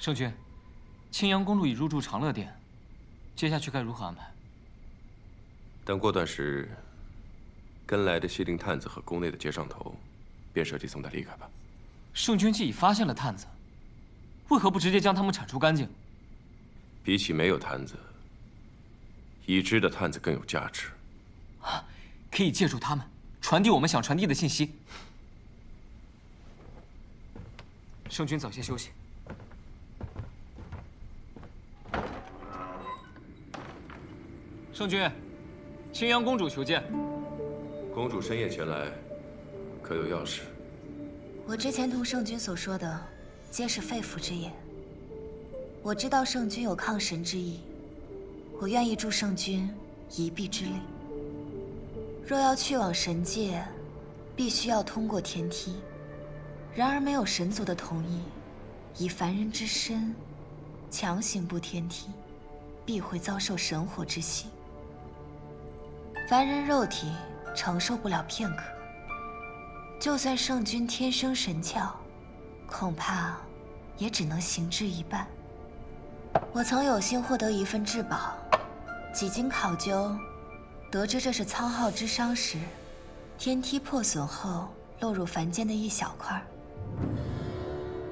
圣君，青阳公主已入住长乐殿，接下去该如何安排？等过段时，跟来的西陵探子和宫内的接上头，便设计送他离开吧。圣君既已发现了探子，为何不直接将他们铲除干净？比起没有探子，已知的探子更有价值。啊，可以借助他们传递我们想传递的信息。圣君早些休息。圣君，青阳公主求见。公主深夜前来，可有要事？我之前同圣君所说的，皆是肺腑之言。我知道圣君有抗神之意，我愿意助圣君一臂之力。若要去往神界，必须要通过天梯。然而没有神族的同意，以凡人之身强行步天梯，必会遭受神火之袭。凡人肉体承受不了片刻，就算圣君天生神窍，恐怕也只能行之一半。我曾有幸获得一份至宝，几经考究，得知这是苍浩之殇时，天梯破损后落入凡间的一小块。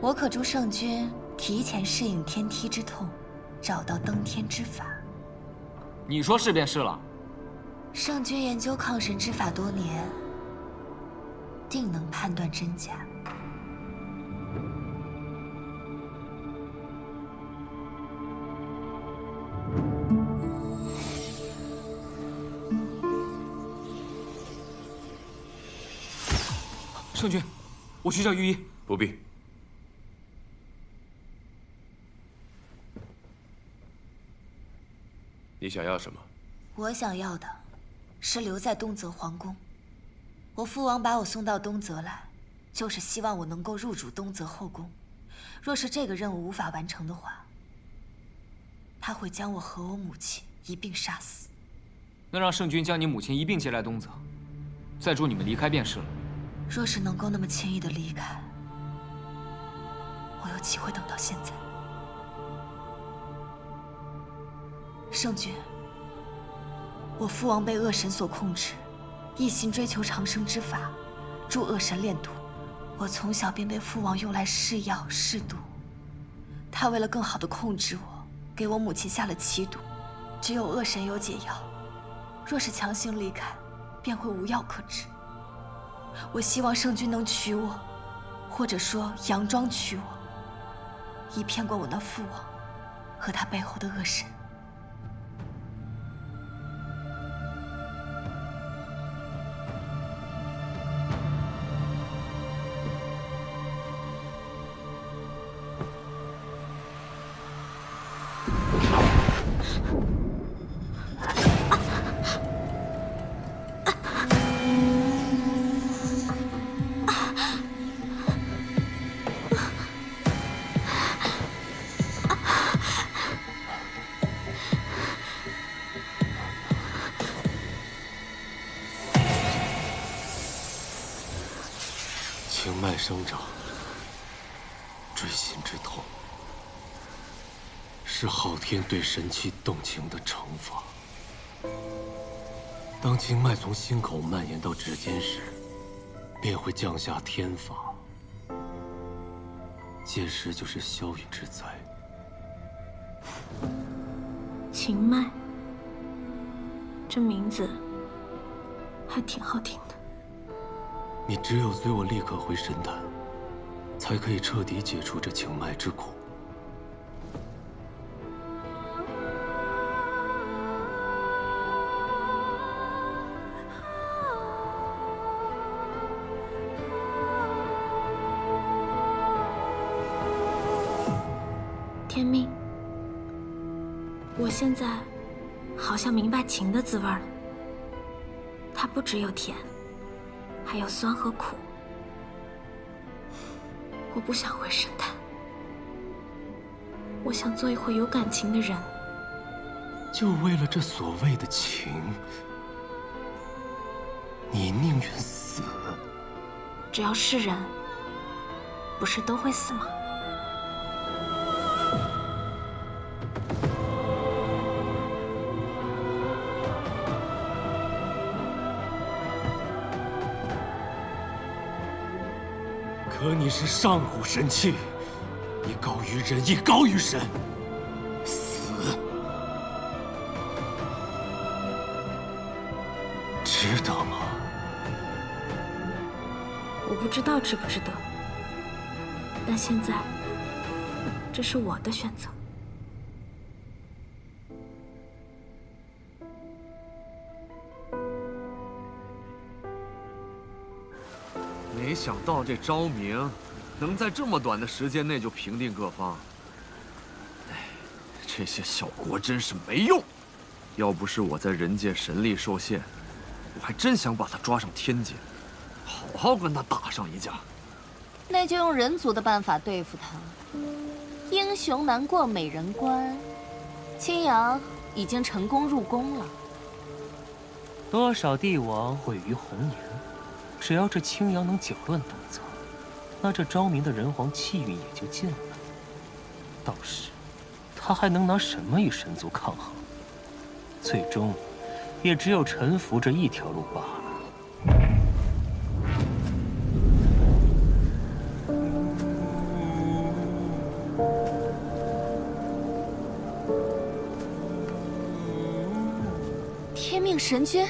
我可助圣君提前适应天梯之痛，找到登天之法。你说是便是了。圣君研究抗神之法多年，定能判断真假。圣君，我去叫御医。不必。你想要什么？我想要的是留在东泽皇宫。我父王把我送到东泽来，就是希望我能够入主东泽后宫。若是这个任务无法完成的话，他会将我和我母亲一并杀死。那让圣君将你母亲一并接来东泽，再助你们离开便是了。若是能够那么轻易的离开，我又岂会等到现在？圣君，我父王被恶神所控制，一心追求长生之法，助恶神炼毒。我从小便被父王用来试药试毒，他为了更好的控制我，给我母亲下了奇毒。只有恶神有解药，若是强行离开，便会无药可治。我希望圣君能娶我，或者说佯装娶我，以骗过我那父王和他背后的恶神。情脉生长，锥心之痛，是昊天对神器动情的惩罚。当经脉从心口蔓延到指尖时，便会降下天罚，届时就是消陨之灾。情脉，这名字还挺好听的。你只有随我立刻回神坛，才可以彻底解除这情脉之苦。天命，我现在好像明白情的滋味了。它不只有甜，还有酸和苦。我不想回神坛，我想做一回有感情的人。就为了这所谓的情，你宁愿死？只要是人，不是都会死吗？可你是上古神器，你高于人，亦高于神。死！值得吗？我不知道值不值得，但现在，这是我的选择。没想到这昭明能在这么短的时间内就平定各方。哎，这些小国真是没用。要不是我在人界神力受限，我还真想把他抓上天界，好好跟他打上一架。那就用人族的办法对付他。英雄难过美人关，青阳已经成功入宫了。多少帝王毁于红颜，只要这青阳能搅乱东侧，那这昭明的人皇气运也就尽了。到时，他还能拿什么与神族抗衡？最终，也只有臣服这一条路罢了。天命神君，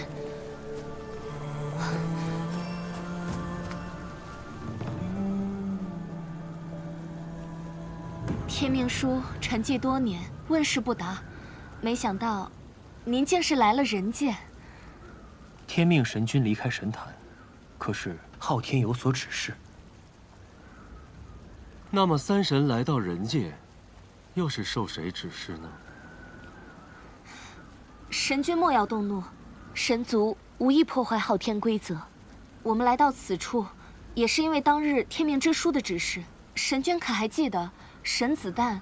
天命书沉寂多年，问世不答，没想到您竟是来了人界。天命神君离开神坛，可是昊天有所指示。那么三神来到人界，又是受谁指示呢？神君莫要动怒，神族无意破坏昊天规则。我们来到此处，也是因为当日天命之书的指示。神君可还记得神子诞、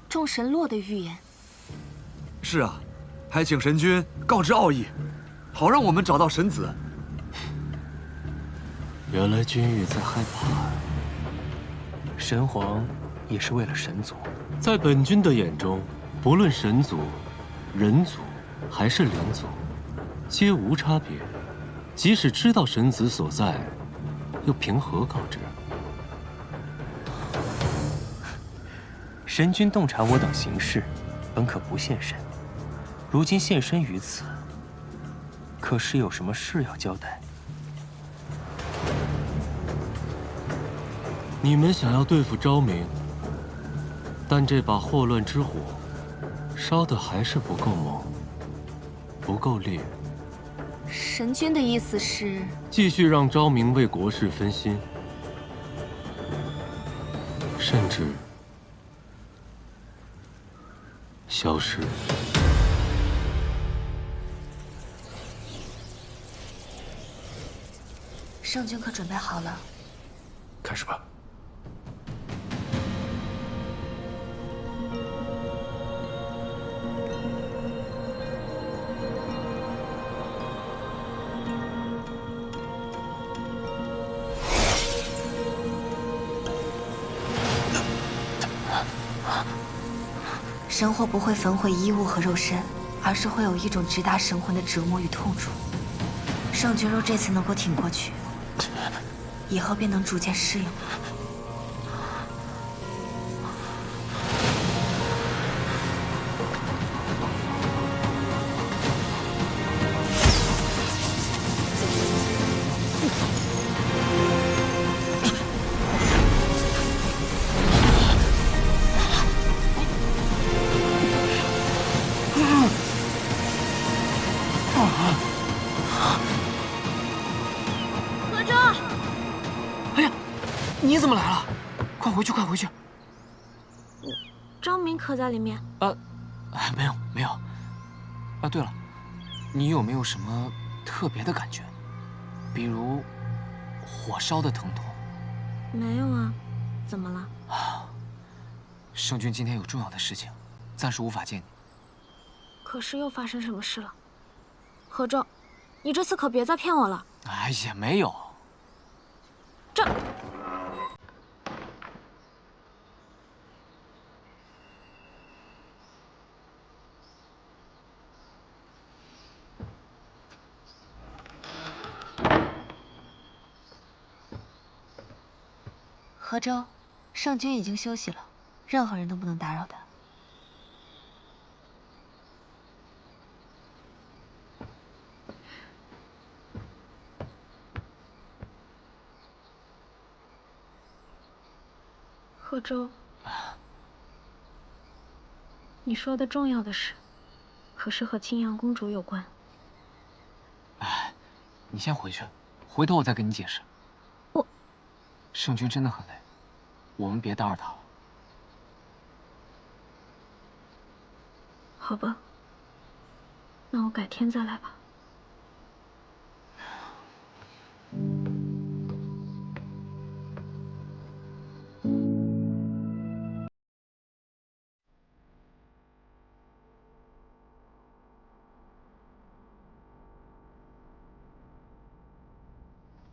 众神落的预言？是啊，还请神君告知奥义，好让我们找到神子。原来君玉在害怕。神皇也是为了神族。在本君的眼中，不论神族、人族还是灵族，皆无差别。即使知道神子所在，又凭何告知？神君洞察我等行事，本可不现身，如今现身于此，可是有什么事要交代？你们想要对付昭明，但这把祸乱之火，烧的还是不够猛，不够烈。神君的意思是，继续让昭明为国事分心，甚至消失。圣君可准备好了？开始吧。神火不会焚毁衣物和肉身，而是会有一种直达神魂的折磨与痛楚。圣君若这次能够挺过去，以后便能逐渐适应了。你怎么来了？快回去，快回去！昭明可在里面？没有没有。啊，对了，你有没有什么特别的感觉？比如火烧的疼痛？没有啊，怎么了？圣君今天有重要的事情，暂时无法见你。可是又发生什么事了？何周，你这次可别再骗我了。哎呀，没有。这。河州，圣君已经休息了，任何人都不能打扰他。贺州，你说的重要的事，可是和青阳公主有关。哎，你先回去，回头我再跟你解释。圣君真的很累，我们别打扰他了。好吧，那我改天再来吧。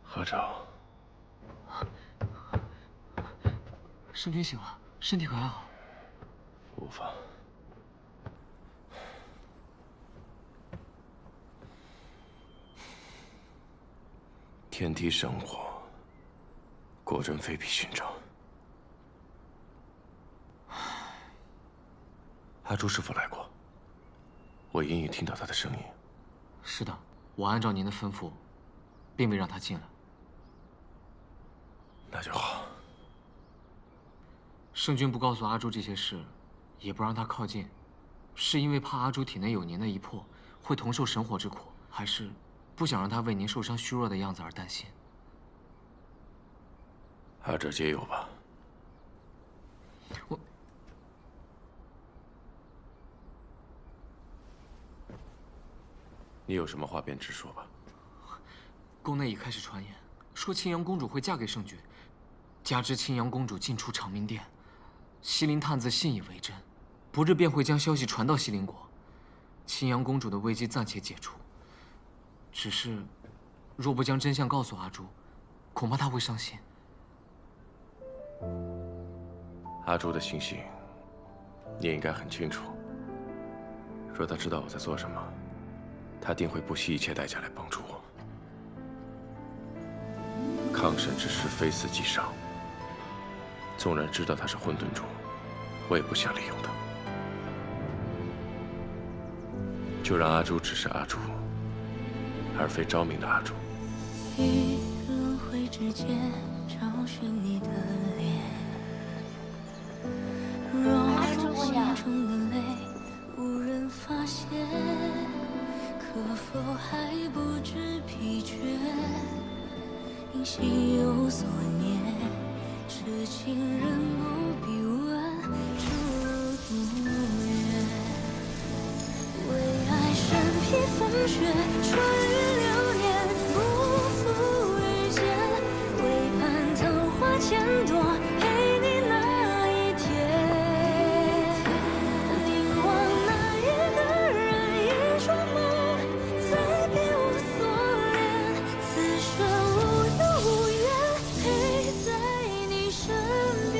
何州，圣君醒了，身体可还好？无妨。天梯生火，果真非比寻常。阿朱是否来过？我隐隐听到他的声音。是的，我按照您的吩咐，并未让他进来。那就好。圣君不告诉阿朱这些事，也不让他靠近，是因为怕阿朱体内有您的一魄，会同受神火之苦，还是不想让他为您受伤虚弱的样子而担心？二者皆有吧。你有什么话便直说吧。宫内已开始传言，说青阳公主会嫁给圣君，加之青阳公主进出长明殿，西林探子信以为真，不日便会将消息传到西林国，青阳公主的危机暂且解除。只是，若不将真相告诉阿朱，恐怕她会伤心。阿朱的心性，你应该很清楚。若他知道我在做什么，他定会不惜一切代价来帮助我。抗神之事非死即伤，纵然知道他是混沌主，我也不想利用他。就让阿朱只是阿朱，而非昭明的阿朱。于轮回之间找寻你的脸，若心中的泪无人发现，可否还不知疲倦？因心有所念，痴情人不必问，住不远。为爱身披风雪，穿越流年，不负遇见。为盼桃花千朵，陪你那一天。凝望那一个人，一双眸，再别无所恋。此生无忧无怨，陪在你身边。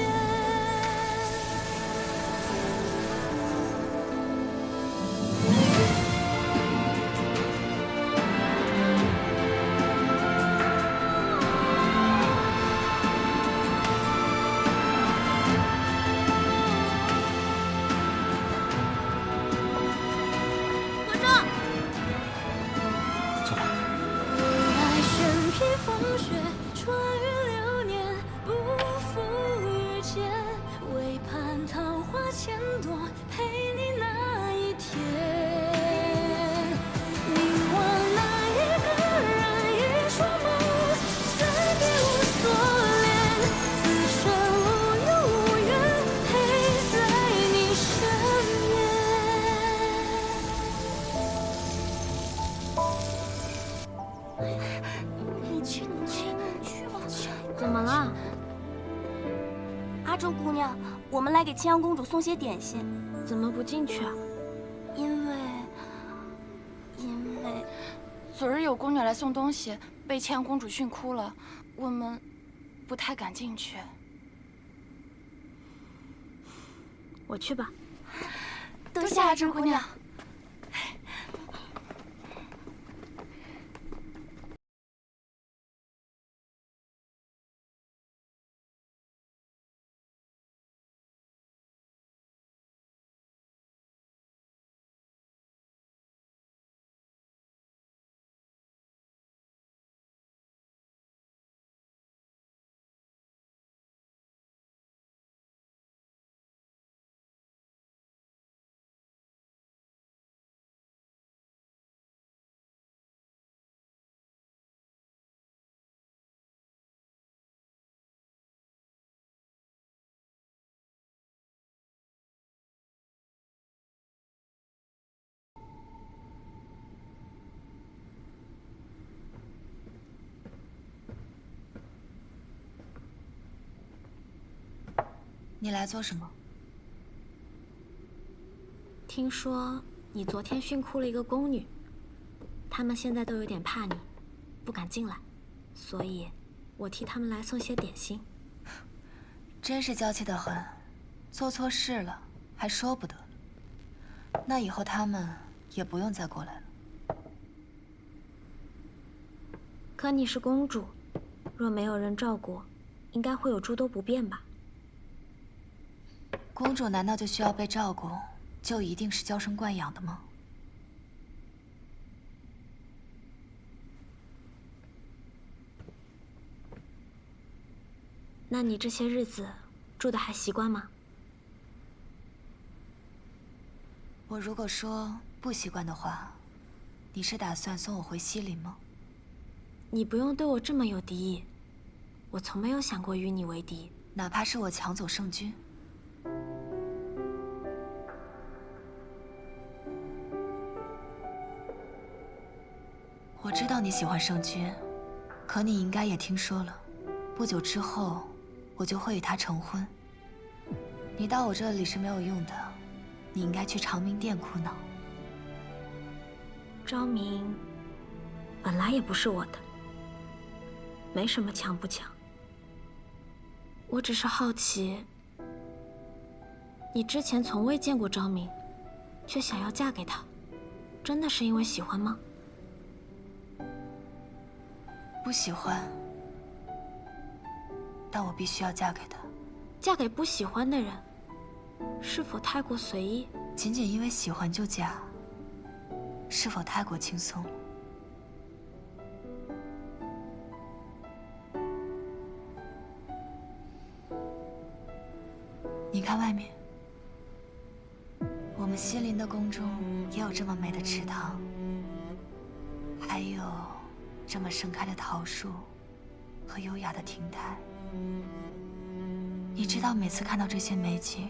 走吧。为爱身披风雪，穿越流年，不负遇见。为盼桃花千朵，陪你那一天。凝望那一个人，一双眸，再别无所恋。此生无忧无怨，陪在你身边。你去吧，去。怎么了？阿朱姑娘，我们来给青阳公主送些点心。怎么不进去啊？因为昨日有宫女来送东西，被青阳公主训哭了，我们不太敢进去。我去吧。多谢阿朱姑娘。你来做什么？听说你昨天训哭了一个宫女，他们现在都有点怕你，不敢进来，所以我替他们来送些点心。真是娇气得很，做错事了还说不得。那以后他们也不用再过来了。可你是公主，若没有人照顾，应该会有诸多不便吧？公主难道就需要被照顾，就一定是娇生惯养的吗？那你这些日子住的还习惯吗？我如果说不习惯的话，你是打算送我回西林吗？你不用对我这么有敌意，我从没有想过与你为敌。哪怕是我抢走圣君。我知道你喜欢圣君，可你应该也听说了，不久之后我就会与他成婚。你到我这里是没有用的，你应该去长明殿苦恼。昭明本来也不是我的，没什么强不强。我只是好奇，你之前从未见过昭明，却想要嫁给他，真的是因为喜欢吗？不喜欢，但我必须要嫁给他。嫁给不喜欢的人，是否太过随意？仅仅因为喜欢就嫁，是否太过轻松？你看外面，我们西林的宫中也有这么美的池塘，还有这么盛开的桃树和优雅的亭台。你知道每次看到这些美景，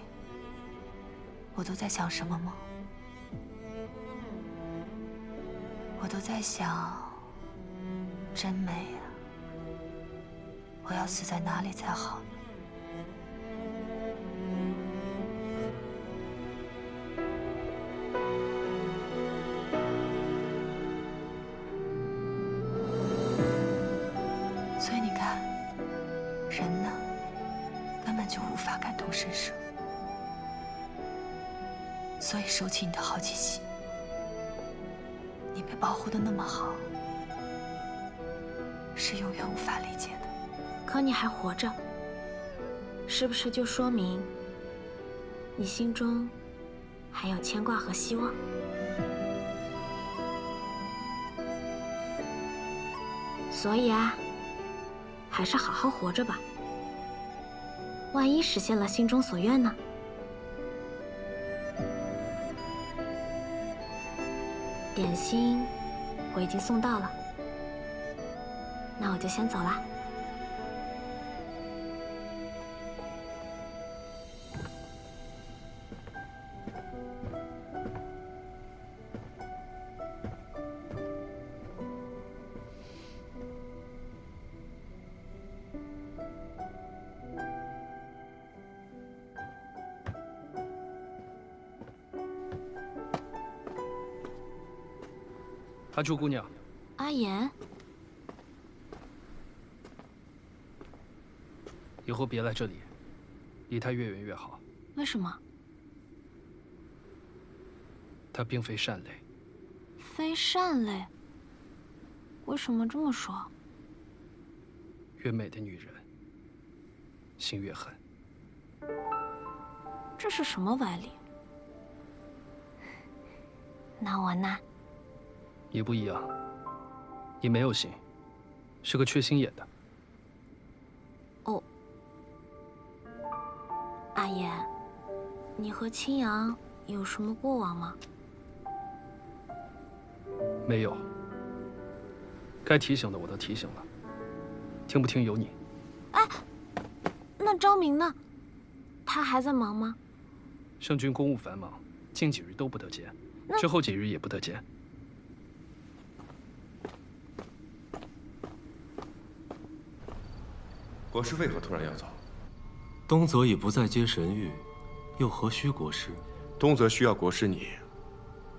我都在想什么吗？我都在想，真美啊！我要死在哪里才好呢？所以你看，人呢，根本就无法感同身受。所以收起你的好奇心。你被保护的那么好，是永远无法理解的。可你还活着，是不是就说明你心中还有牵挂和希望？所以啊，还是好好活着吧。万一实现了心中所愿呢？点心我已经送到了，那我就先走啦。阿朱姑娘，阿言，以后别来这里，离他越远越好。为什么？他并非善类。非善类？为什么这么说？越美的女人，心越狠。这是什么歪理？那我呢？你不一样，你没有心，是个缺心眼的。哦，阿言，你和青阳有什么过往吗？没有，该提醒的我都提醒了，听不听由你。哎，那昭明呢？他还在忙吗？圣君公务繁忙，近几日都不得见，之后几日也不得见。国师为何突然要走？东泽已不再接神谕，又何须国师？东泽需要国师你，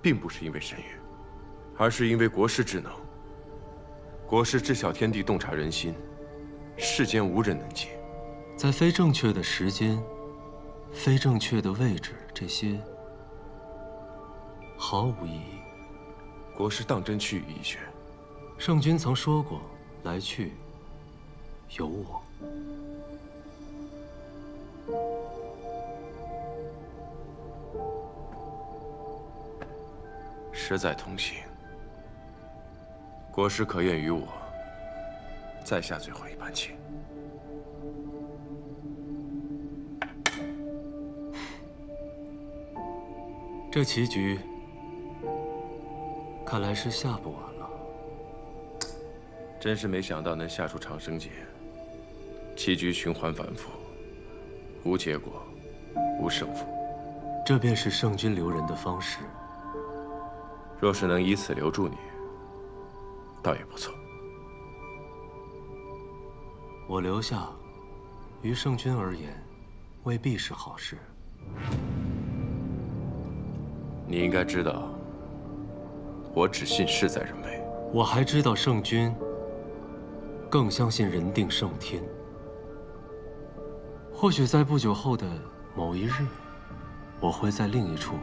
并不是因为神谕，而是因为国师之能。国师知晓天地，洞察人心，世间无人能及。在非正确的时间、非正确的位置，这些毫无意义。国师当真趋于医学。圣君曾说过，来去由我。实在同行。国师可愿与我再下最后一盘棋？这棋局看来是下不完了。真是没想到能下出长生劫。棋局循环反复，无结果，无胜负。这便是圣君留人的方式。若是能以此留住你，倒也不错。我留下，于圣君而言，未必是好事。你应该知道，我只信事在人为。我还知道圣君更相信人定胜天。或许在不久后的某一日，我会在另一处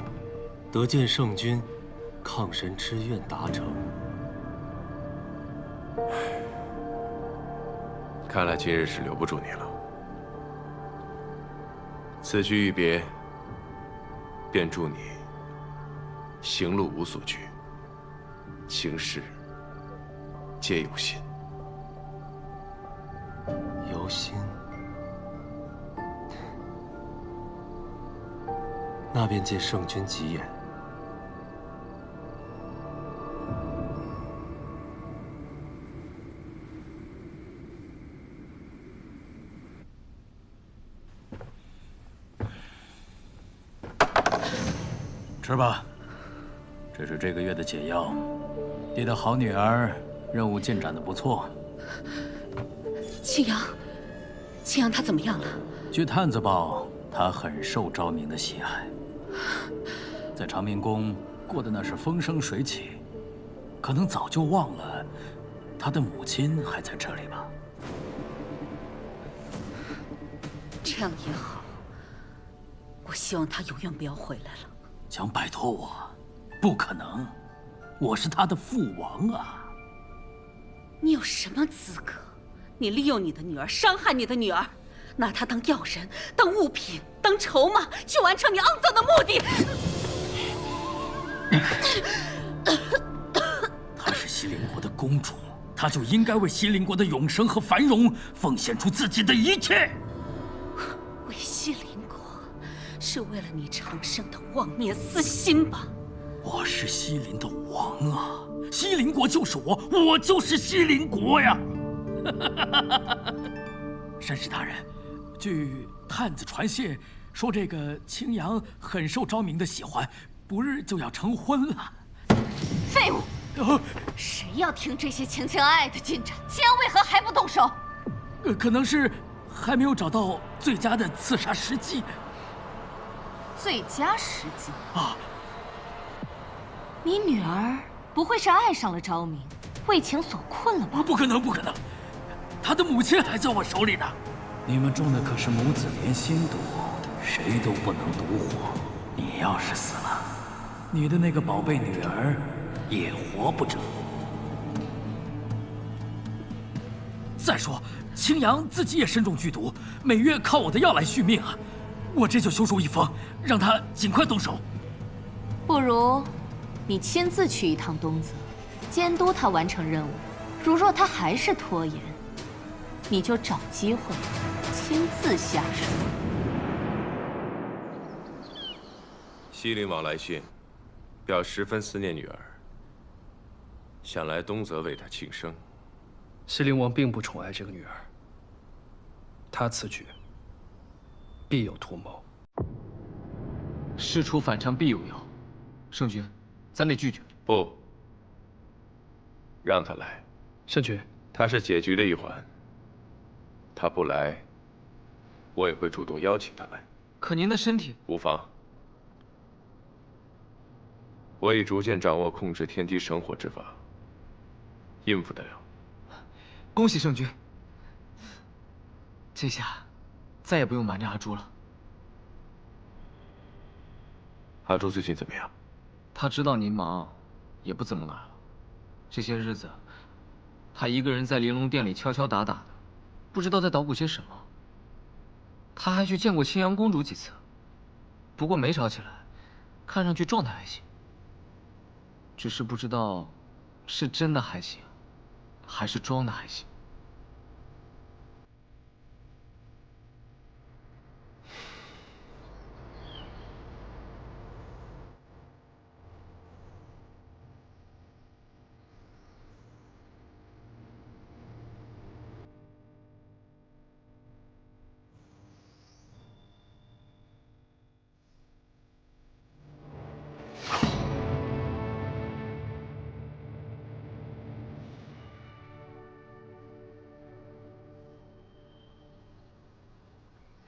得见圣君抗神之愿达成。看来今日是留不住你了。此局一别，便祝你行路无所惧，行事皆有心。有心，那便借圣君吉言。吃吧，这是这个月的解药。你的好女儿任务进展得不错。青阳，青阳她怎么样了？据探子报，她很受昭明的喜爱，在长明宫过得那是风生水起，可能早就忘了她的母亲还在这里吧。这样也好，我希望她永远不要回来了。想摆脱我，不可能，我是她的父王啊！你有什么资格？你利用你的女儿，伤害你的女儿，拿她当药人、当物品、当筹码，去完成你肮脏的目的。她是西陵国的公主，她就应该为西陵国的永生和繁荣奉献出自己的一切。为西陵国，是为了你长生的妄念私心吧？我是西陵的王啊！西陵国就是我，我就是西陵国呀！申使大人，据探子传谢说，这个青阳很受昭明的喜欢，不日就要成婚了。废物！谁要听这些情情爱爱的进展？青阳为何还不动手？可能是还没有找到最佳的刺杀时机。最佳时机啊！你女儿不会是爱上了昭明，为情所困了吧？不可能，不可能！她的母亲还在我手里呢。你们种的可是母子连心毒，谁都不能独活。你要是死了，你的那个宝贝女儿也活不着。再说，青阳自己也身中剧毒，每月靠我的药来续命啊！我这就修书一封，让他尽快动手。不如你亲自去一趟东泽，监督他完成任务。如若他还是拖延，你就找机会亲自下手。西陵王来信，表十分思念女儿，想来东泽为她庆生。西陵王并不宠爱这个女儿，他此举必有图谋。事出反常必有妖，圣君，咱得拒绝。不，让他来。圣君，他是解局的一环，他不来，我也会主动邀请他来。可您的身体无妨，我已逐渐掌握控制天地神火之法，应付得了。恭喜圣君，这下再也不用瞒着阿朱了。阿朱最近怎么样？他知道您忙，也不怎么来了。这些日子，他一个人在玲珑殿里敲敲打打的，不知道在捣鼓些什么。他还去见过青阳公主几次，不过没吵起来，看上去状态还行。只是不知道，是真的还行，还是装的还行。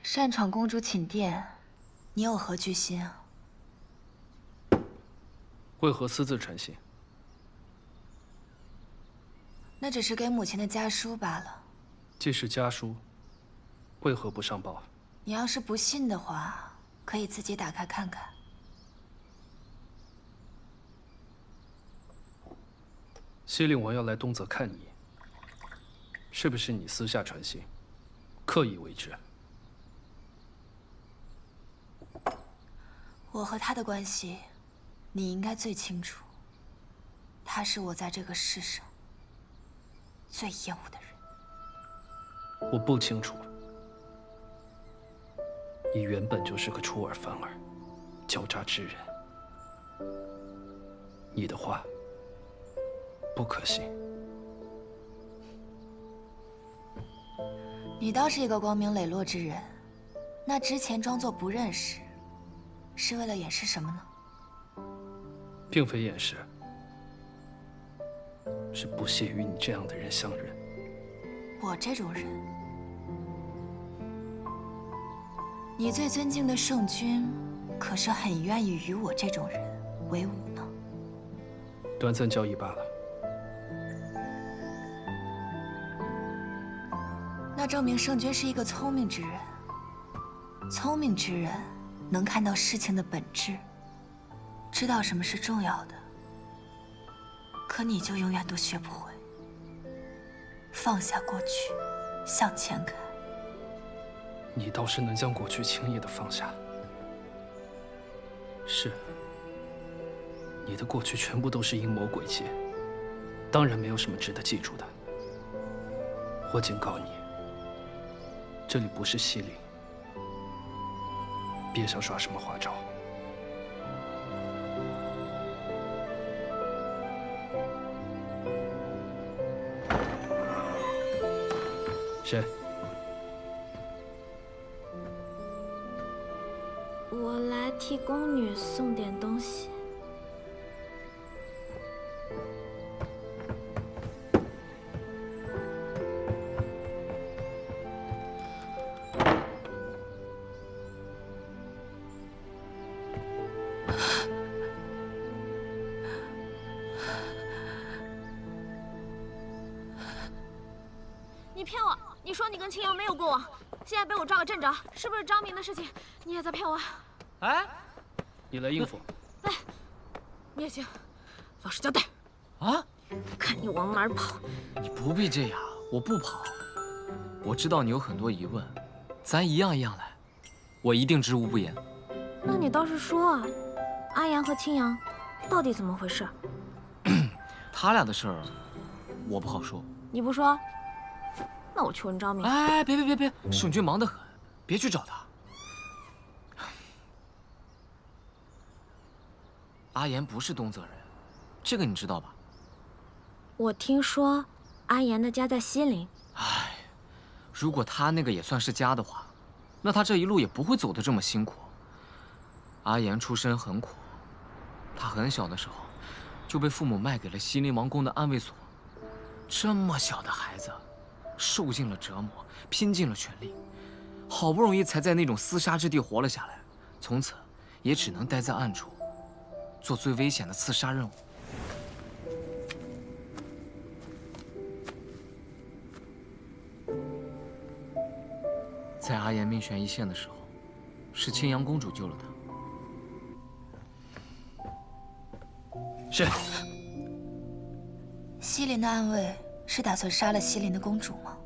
擅闯公主寝殿，你有何居心啊？为何私自传信？那只是给母亲的家书罢了。既是家书，为何不上报？你要是不信的话，可以自己打开看看。西令王要来东泽看你，是不是你私下传信，刻意为之？我和他的关系，你应该最清楚。他是我在这个世上最厌恶的人。我不清楚。你原本就是个出尔反尔、狡诈之人。你的话不可信。你倒是一个光明磊落之人，那之前装作不认识，是为了掩饰什么呢？并非掩饰，是不屑与你这样的人相认。我这种人，你最尊敬的圣君，可是很愿意与我这种人为伍呢。短暂交易罢了。那证明圣君是一个聪明之人。聪明之人能看到事情的本质，知道什么是重要的。可你就永远都学不会放下过去，向前看。你倒是能将过去轻易的放下。是，你的过去全部都是阴谋诡计，当然没有什么值得记住的。我警告你，这里不是西陵，别想耍什么花招。谁？我来替宫女送点东西。你骗我！你说你跟青阳没有过往，现在被我抓个正着，是不是昭明的事情？你也在骗我？哎，你来应付。哎，你也行，老实交代。啊！看你往哪儿跑！你不必这样，我不跑。我知道你有很多疑问，咱一样一样来，我一定知无不言。那你倒是说啊，阿阳和青阳到底怎么回事？他俩的事儿，我不好说。你不说？那我去问昭明。哎，别，圣君忙得很，别去找他。阿言不是东泽人，这个你知道吧？我听说阿言的家在西陵。哎，如果他那个也算是家的话，那他这一路也不会走得这么辛苦。阿言出身很苦，他很小的时候就被父母卖给了西陵王宫的安卫所。这么小的孩子，受尽了折磨，拼尽了全力，好不容易才在那种厮杀之地活了下来，从此也只能待在暗处，做最危险的刺杀任务。在阿言命悬一线的时候，是青阳公主救了他。是。西林的暗卫是打算杀了西林的公主吗？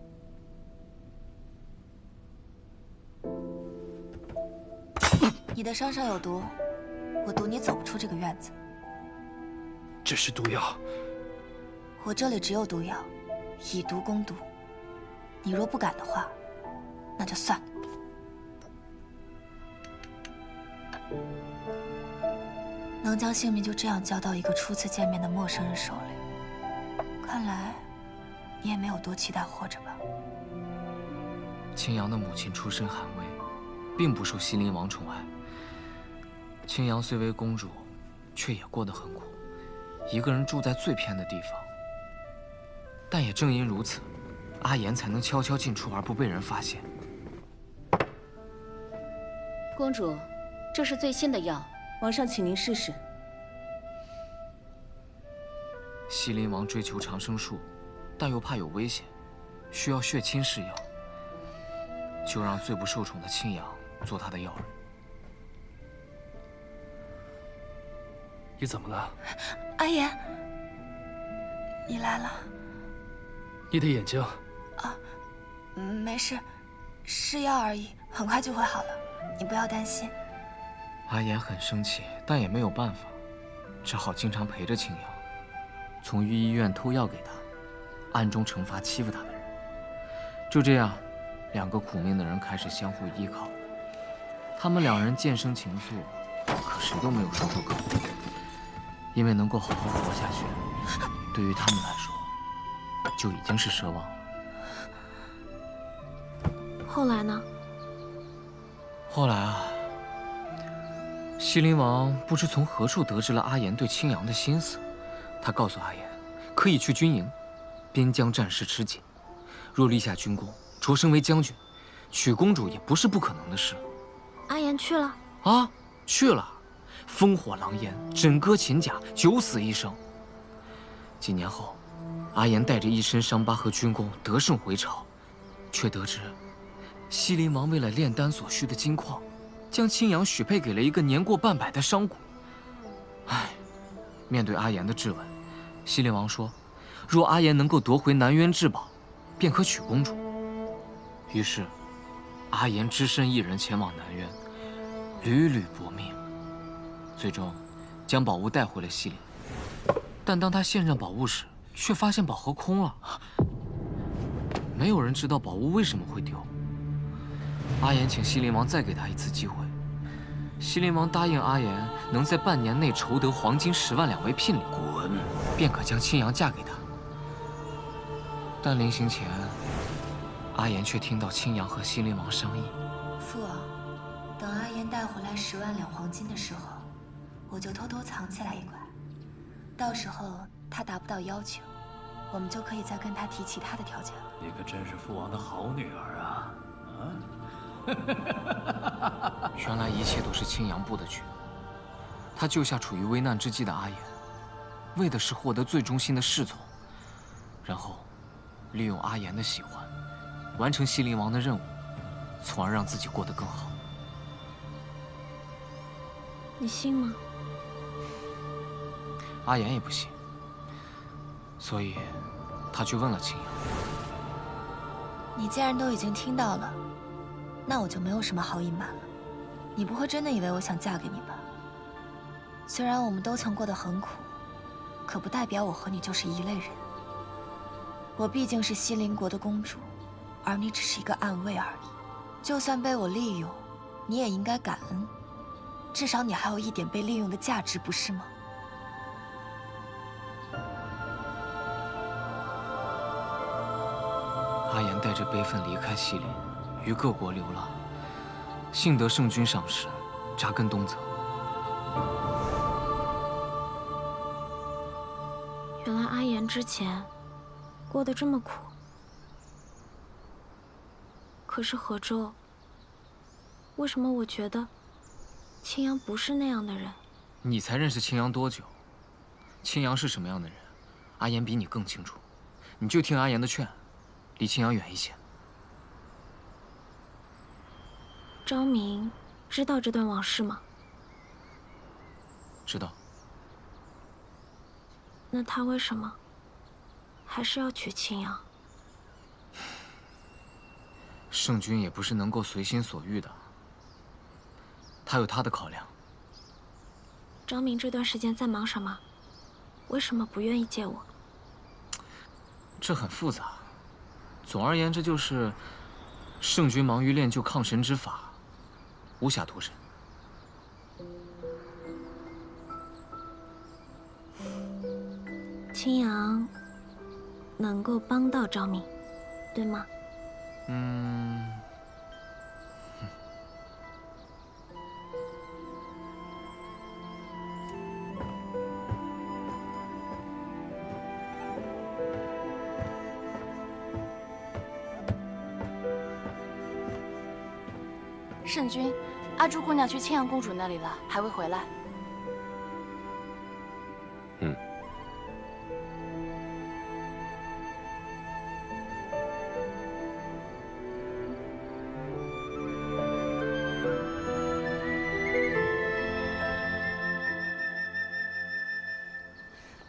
你的伤上有毒，我赌你走不出这个院子。这是毒药。我这里只有毒药，以毒攻毒。你若不敢的话，那就算了。能将性命就这样交到一个初次见面的陌生人手里，看来你也没有多期待活着吧？青阳的母亲出身寒微，并不受西林王宠爱。青阳虽为公主，却也过得很苦，一个人住在最偏的地方。但也正因如此，阿言才能悄悄进出而不被人发现。公主，这是最新的药，皇上请您试试。西林王追求长生术，但又怕有危险，需要血亲试药，就让最不受宠的青阳做他的药人。你怎么了？阿言，你来了。你的眼睛？啊，没事，试药而已，很快就会好了，你不要担心。阿言很生气，但也没有办法，只好经常陪着青阳，从御医院偷药给他，暗中惩罚欺负他的人。就这样，两个苦命的人开始相互依靠。他们两人渐生情愫，可谁都没有说出口，因为能够好好活下去，对于他们来说，就已经是奢望了。后来呢？后来啊，西林王不知从何处得知了阿言对青阳的心思，他告诉阿言，可以去军营，边疆战事吃紧，若立下军功，擢升为将军，娶公主也不是不可能的事。阿言去了啊，去了，烽火狼烟，枕戈擒甲，九死一生。几年后，阿言带着一身伤疤和军功得胜回朝，却得知西林王为了炼丹所需的金矿，将青阳许配给了一个年过半百的商贾。唉，面对阿言的质问，西林王说，若阿言能够夺回南渊至宝，便可娶公主。于是，阿言只身一人前往南渊，屡屡搏命，最终将宝物带回了西林。但当他献上宝物时，却发现宝盒空了。没有人知道宝物为什么会丢。阿言请西林王再给他一次机会，西林王答应阿言能在半年内筹得黄金10万两为聘礼，便可将青阳嫁给他。但临行前，阿言却听到青阳和西林王商议：父王，等阿言带回来10万两黄金的时候，我就偷偷藏起来一块，到时候他达不到要求，我们就可以再跟他提其他的条件了。你可真是父王的好女儿啊！原来一切都是青阳布的局。他救下处于危难之际的阿言，为的是获得最忠心的侍从，然后利用阿言的喜欢，完成西林王的任务，从而让自己过得更好。你信吗？阿言也不信，所以他去问了青阳。你既然都已经听到了，那我就没有什么好隐瞒了。你不会真的以为我想嫁给你吧？虽然我们都曾过得很苦，可不代表我和你就是一类人。我毕竟是西林国的公主，而你只是一个暗卫而已。就算被我利用，你也应该感恩，至少你还有一点被利用的价值，不是吗？阿言带着悲愤离开西林，于各国流浪，幸得圣君赏识，扎根东泽。原来阿言之前过得这么苦，可是何周为什么我觉得青阳不是那样的人？你才认识青阳多久？青阳是什么样的人，阿言比你更清楚。你就听阿言的劝，离青阳远一些。昭明知道这段往事吗？知道。那他为什么还是要娶青阳？圣君也不是能够随心所欲的，他有他的考量。昭明这段时间在忙什么？为什么不愿意见我？这很复杂。总而言之，就是圣君忙于练就抗神之法，无暇脱身。青阳能够帮到昭明，对吗？圣君，阿朱姑娘去青阳公主那里了，还未回来。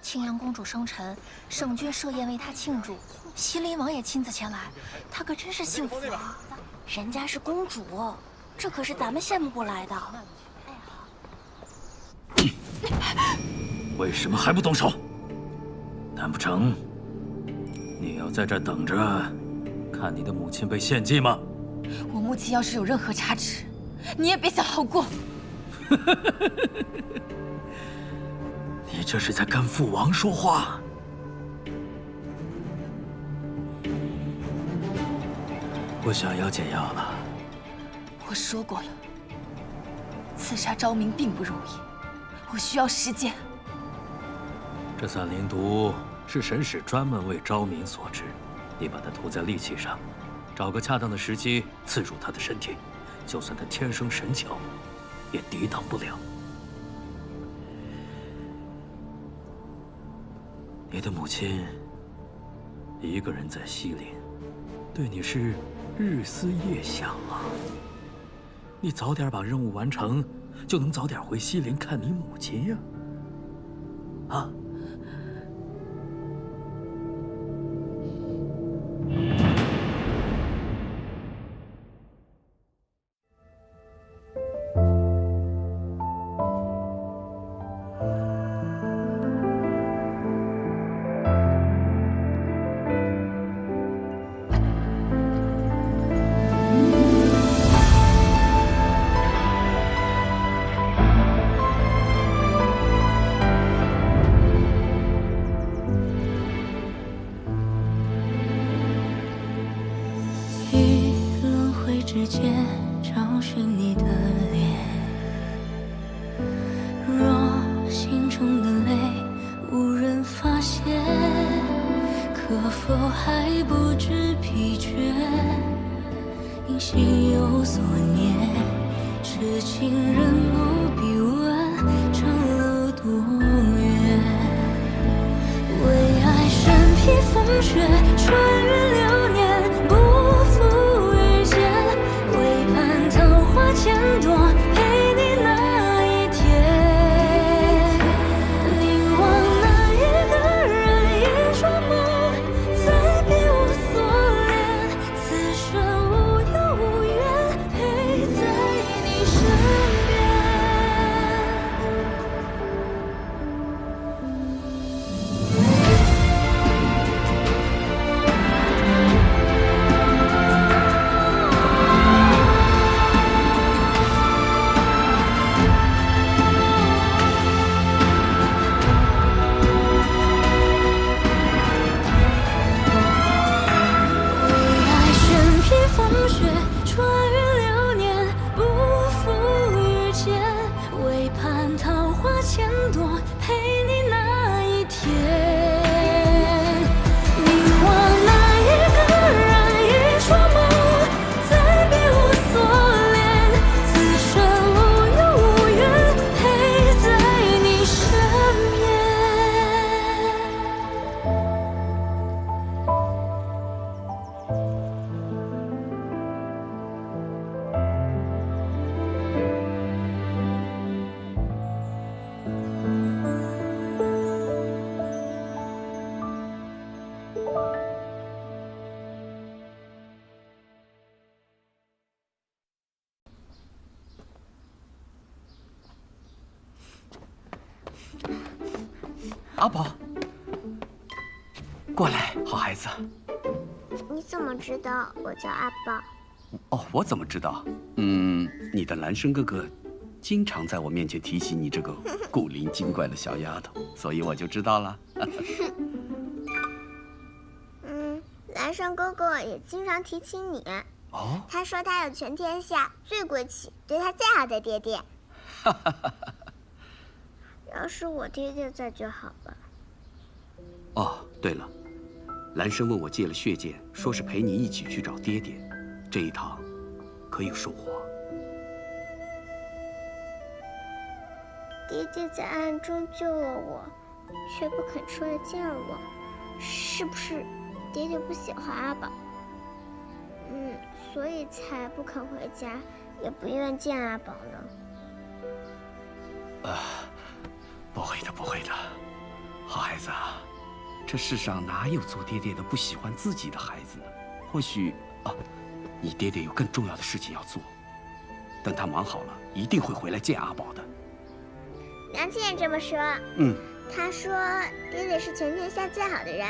青阳公主生辰，圣君设宴为她庆祝，西林王也亲自前来，她可真是幸福啊！人家是公主，这可是咱们羡慕不来的。为什么还不动手？难不成你要在这等着，看你的母亲被献祭吗？我母亲要是有任何差池，你也别想好过。你这是在跟父王说话？不想要解药了？我说过了，刺杀昭明并不容易，我需要时间。这散灵毒是神使专门为昭明所制，你把它涂在利器上，找个恰当的时机刺入他的身体，就算他天生神巧，也抵挡不了。你的母亲一个人在西林，对你是日思夜想啊。你早点把任务完成，就能早点回西林看你母亲呀。啊！之间找寻你的脸，若心中的泪无人发现，可否还不知疲倦？因心有所念，痴情人不必问长路多远。为爱身披风雪，穿越流年，不负遇见。为盼桃花千朵，陪你那一天。凝望那一个人，一双眸，再别无所恋。此生无忧无怨，陪在你身边。阿宝，过来，好孩子。你怎么知道我叫阿宝？哦，我怎么知道？你的岚生哥哥经常在我面前提起你这个古灵精怪的小丫头，所以我就知道了。岚生哥哥也经常提起你。哦，他说他有全天下最贵气、对他最好的爹爹。要是我爹爹在就好了。哦，对了，岚生问我借了血剑，说是陪你一起去找爹爹，这一趟可有收获？爹爹在暗中救了我，却不肯出来见我，是不是爹爹不喜欢阿宝？所以才不肯回家，也不愿见阿宝呢。不会的，不会的，好孩子啊，这世上哪有做爹爹的不喜欢自己的孩子呢？或许你爹爹有更重要的事情要做，等他忙好了，一定会回来见阿宝的。娘亲也这么说。他说爹爹是全天下最好的人，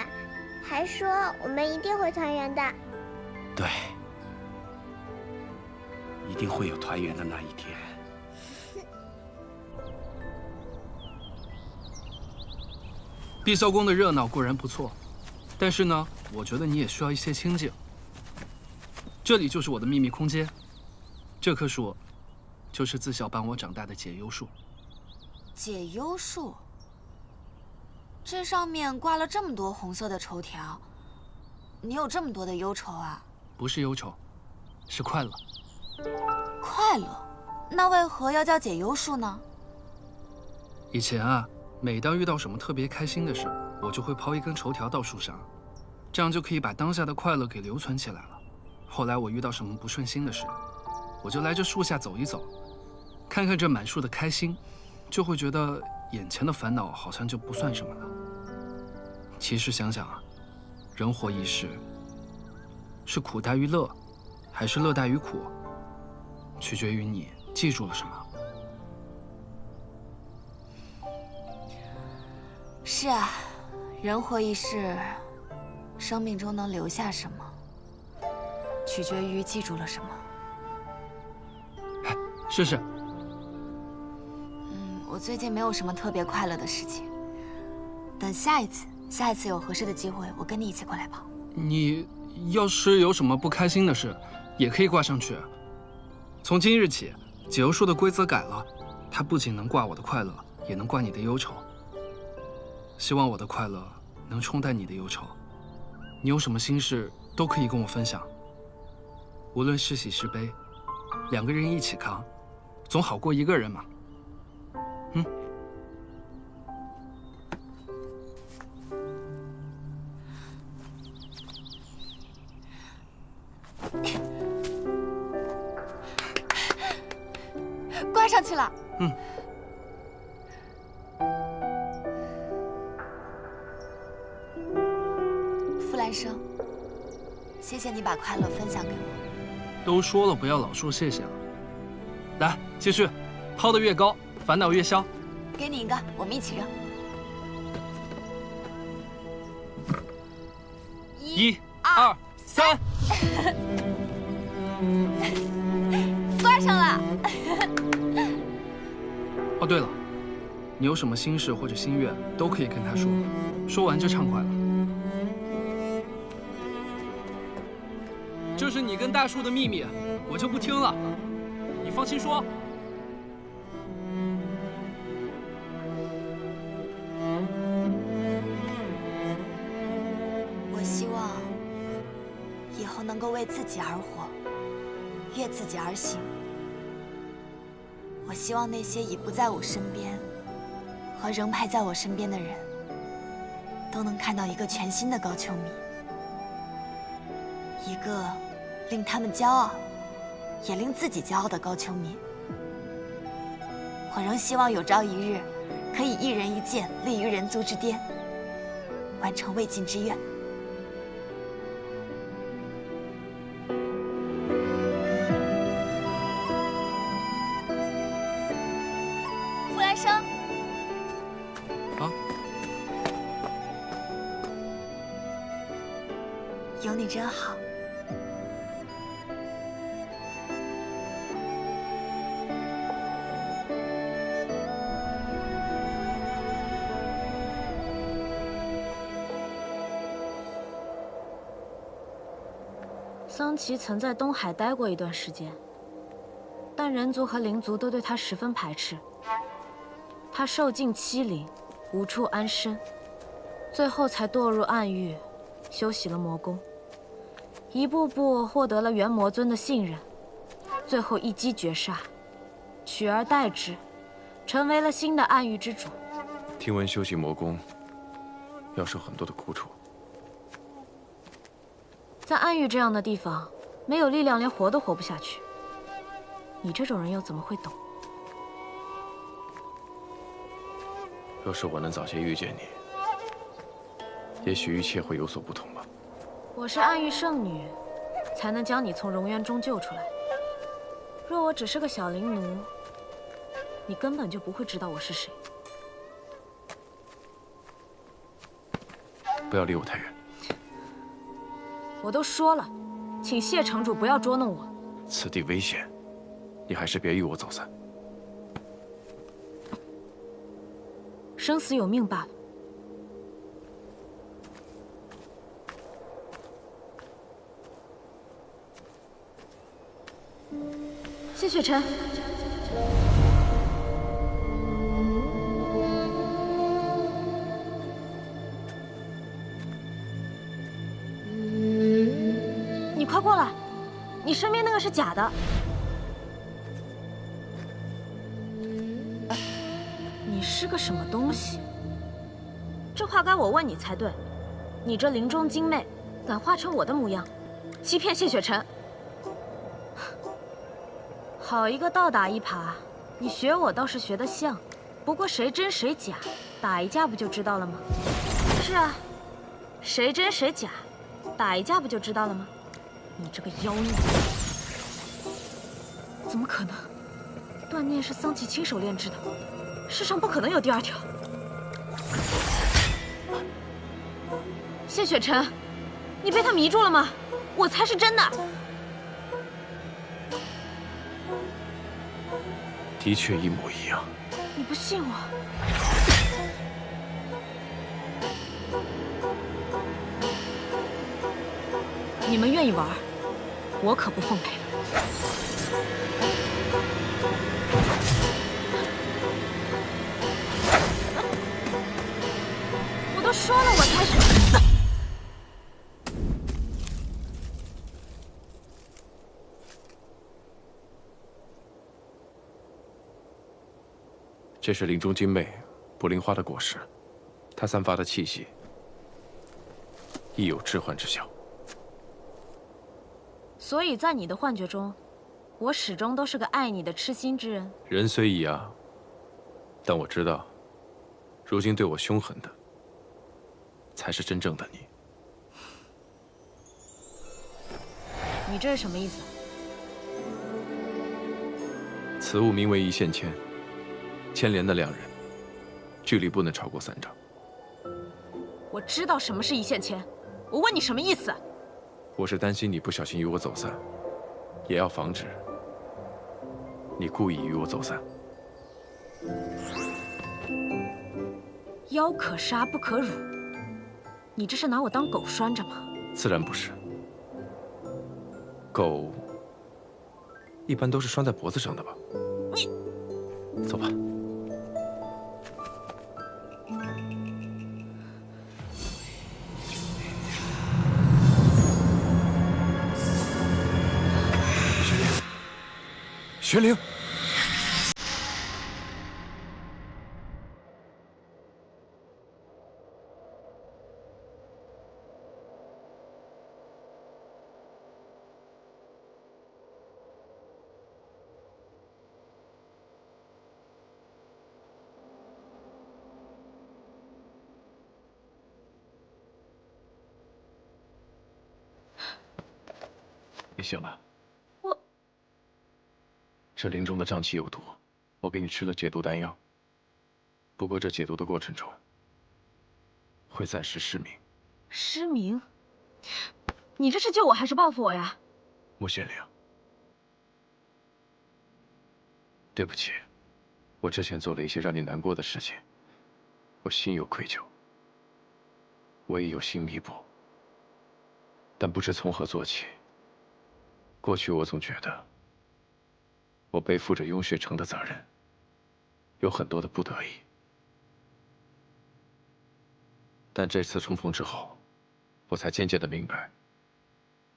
还说我们一定会团圆的。对，一定会有团圆的那一天。碧霄宫的热闹固然不错，但是呢，我觉得你也需要一些清静。这里就是我的秘密空间，这棵树就是自小伴我长大的解忧树。解忧树？这上面挂了这么多红色的绸条，你有这么多的忧愁啊？不是忧愁，是快乐。快乐？那为何要叫解忧树呢？以前啊，每当遇到什么特别开心的事，我就会抛一根绸条到树上，这样就可以把当下的快乐给留存起来了。后来我遇到什么不顺心的事，我就来这树下走一走，看看这满树的开心，就会觉得眼前的烦恼好像就不算什么了。其实想想啊，人活一世，是苦大于乐，还是乐大于苦，取决于你记住了什么。是啊，人活一世，生命中能留下什么，取决于记住了什么。试试。我最近没有什么特别快乐的事情。等下一次有合适的机会，我跟你一起过来跑。你要是有什么不开心的事，也可以挂上去。从今日起，解忧树的规则改了，它不仅能挂我的快乐，也能挂你的忧愁。希望我的快乐能冲淡你的忧愁。你有什么心事都可以跟我分享，无论是喜是悲，两个人一起扛，总好过一个人嘛。挂上去了。傅兰生，谢谢你把快乐分享给我。都说了不要老说谢谢了。来，继续，抛得越高，烦恼越消。给你一个，我们一起扔。1、2、3，挂上了。哦，对了，你有什么心事或者心愿，都可以跟他说，说完就畅快了。这是你跟大树的秘密，我就不听了，你放心说。我希望以后能够为自己而活，悦自己而行。我希望那些已不在我身边和仍陪在我身边的人，都能看到一个全新的高秋米，一个令他们骄傲，也令自己骄傲的高秋米。我仍希望有朝一日，可以一人一剑，立于人族之巅，完成未尽之愿。傅兰生，有你真好。桑琪曾在东海待过一段时间，但人族和灵族都对他十分排斥。他受尽欺凌，无处安身，最后才堕入暗域，修习了魔功，一步步获得了元魔尊的信任，最后一击绝杀，取而代之，成为了新的暗域之主。听闻修习魔功要受很多的苦楚。在暗域这样的地方，没有力量，连活都活不下去。你这种人又怎么会懂？若是我能早些遇见你，也许一切会有所不同吧。我是暗域圣女，才能将你从熔渊中救出来。若我只是个小灵奴，你根本就不会知道我是谁。不要离我太远。我都说了，请谢城主不要捉弄我。此地危险，你还是别与我走散。生死有命罢了。谢雪晨。你快过来！你身边那个是假的。你是个什么东西？这话该我问你才对。你这林中精魅，敢化成我的模样，欺骗谢雪晨？好一个倒打一耙！你学我倒是学得像，不过谁真谁假，打一架不就知道了吗？是啊，谁真谁假，打一架不就知道了吗？你这个妖孽！怎么可能？断念是桑琪亲手炼制的，世上不可能有第二条。谢雪晨，你被他迷住了吗？我才是真的。的确一模一样。你不信我？你们愿意玩，我可不奉陪。我都说了，我才是。这是林中精魅卜灵花的果实，它散发的气息亦有致幻之效。所以在你的幻觉中，我始终都是个爱你的痴心之人。人虽异样，但我知道，如今对我凶狠的，才是真正的你。你这是什么意思？此物名为一线牵，牵连的两人，距离不能超过3丈。我知道什么是一线牵，我问你什么意思？我是担心你不小心与我走散，也要防止你故意与我走散。妖可杀不可辱，你这是拿我当狗拴着吗？自然不是。狗一般都是拴在脖子上的吧？你走吧。玄灵，你醒了。这林中的瘴气有毒，我给你吃了解毒丹药。不过这解毒的过程中，会暂时失明。失明？你这是救我还是报复我呀？穆县令，对不起，我之前做了一些让你难过的事情，我心有愧疚，我也有心弥补，但不知从何做起。过去我总觉得，我背负着雍雪城的责任，有很多的不得已。但这次重逢之后，我才渐渐的明白，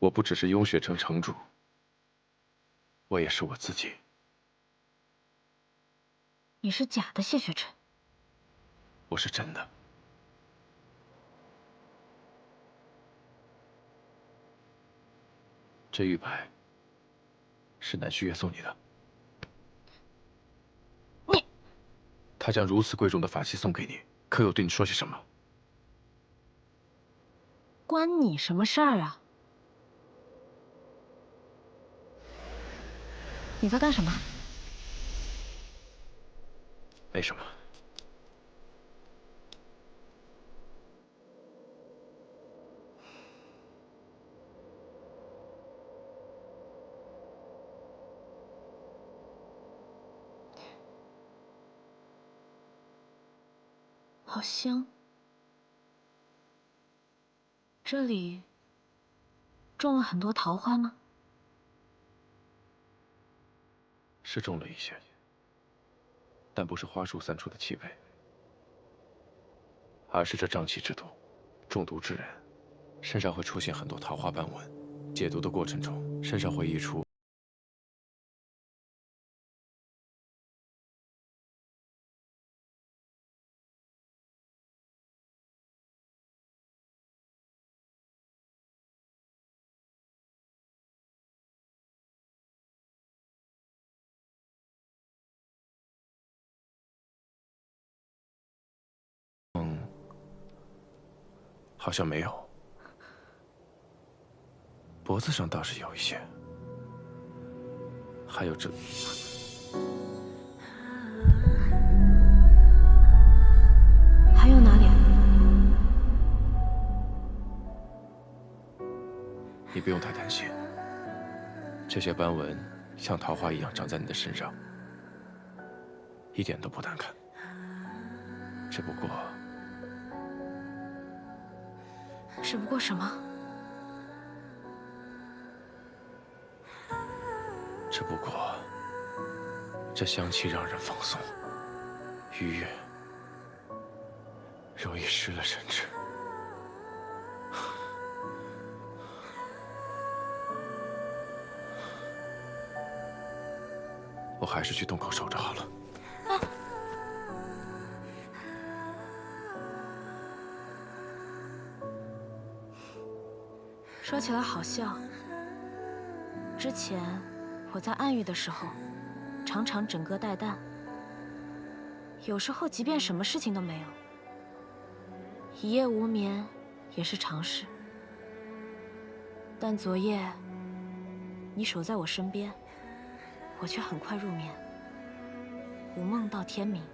我不只是雍雪城城主，我也是我自己。你是假的谢雪晨，我是真的。这玉牌是南虚月送你的。你，他将如此贵重的法器送给你，可有对你说些什么？关你什么事儿啊？你在干什么？没什么。好香。这里种了很多桃花吗？是种了一些，但不是花树散出的气味，而是这瘴气之毒。中毒之人身上会出现很多桃花斑纹，解毒的过程中，身上会溢出好像没有，脖子上倒是有一些，还有这，还有哪里？你不用太担心，这些斑纹像桃花一样长在你的身上，一点都不难看。只不过什么？只不过，这香气让人放松、愉悦，容易失了神智。我还是去洞口守着好了。说起来好笑，之前我在暗域的时候，常常枕戈待旦，有时候即便什么事情都没有，一夜无眠也是常事。但昨夜你守在我身边，我却很快入眠，无梦到天明。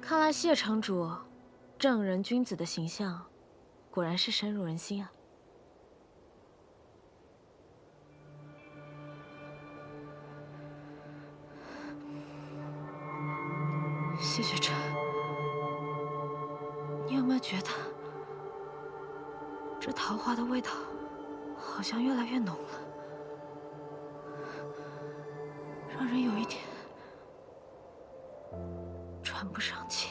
看来谢城主正人君子的形象果然是深入人心啊。谢雪晨，你有没有觉得这桃花的味道好像越来越浓了，让人有一点喘不上气。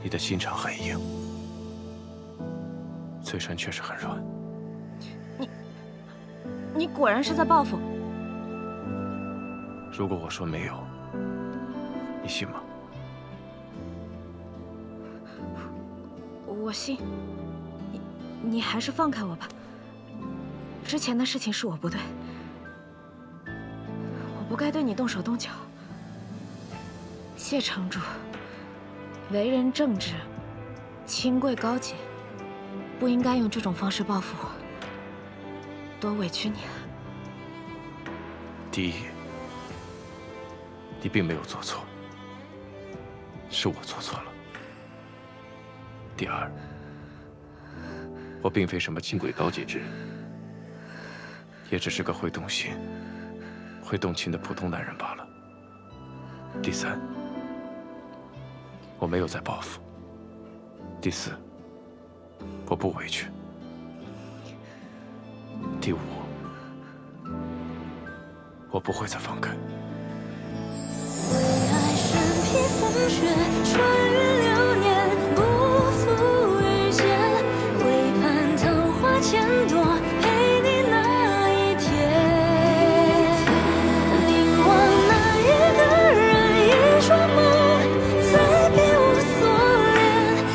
你的心肠很硬，嘴唇却是很软。你果然是在报复。如果我说没有，你信吗？我信。你还是放开我吧。之前的事情是我不对，我不该对你动手动脚，谢城主，为人正直，清贵高洁，不应该用这种方式报复我，多委屈你了。第一，你并没有做错，是我做错了。第二，我并非什么清贵高洁之人，也只是个会动心、会动情的普通男人罢了。第三，我没有在报复。第四，我不委屈。第五，我不会再放开。为爱身披风雪，穿越流年，不负遇见。为盼桃花千朵，陪你那一天。凝望那一个人，一双眸，再别无所恋。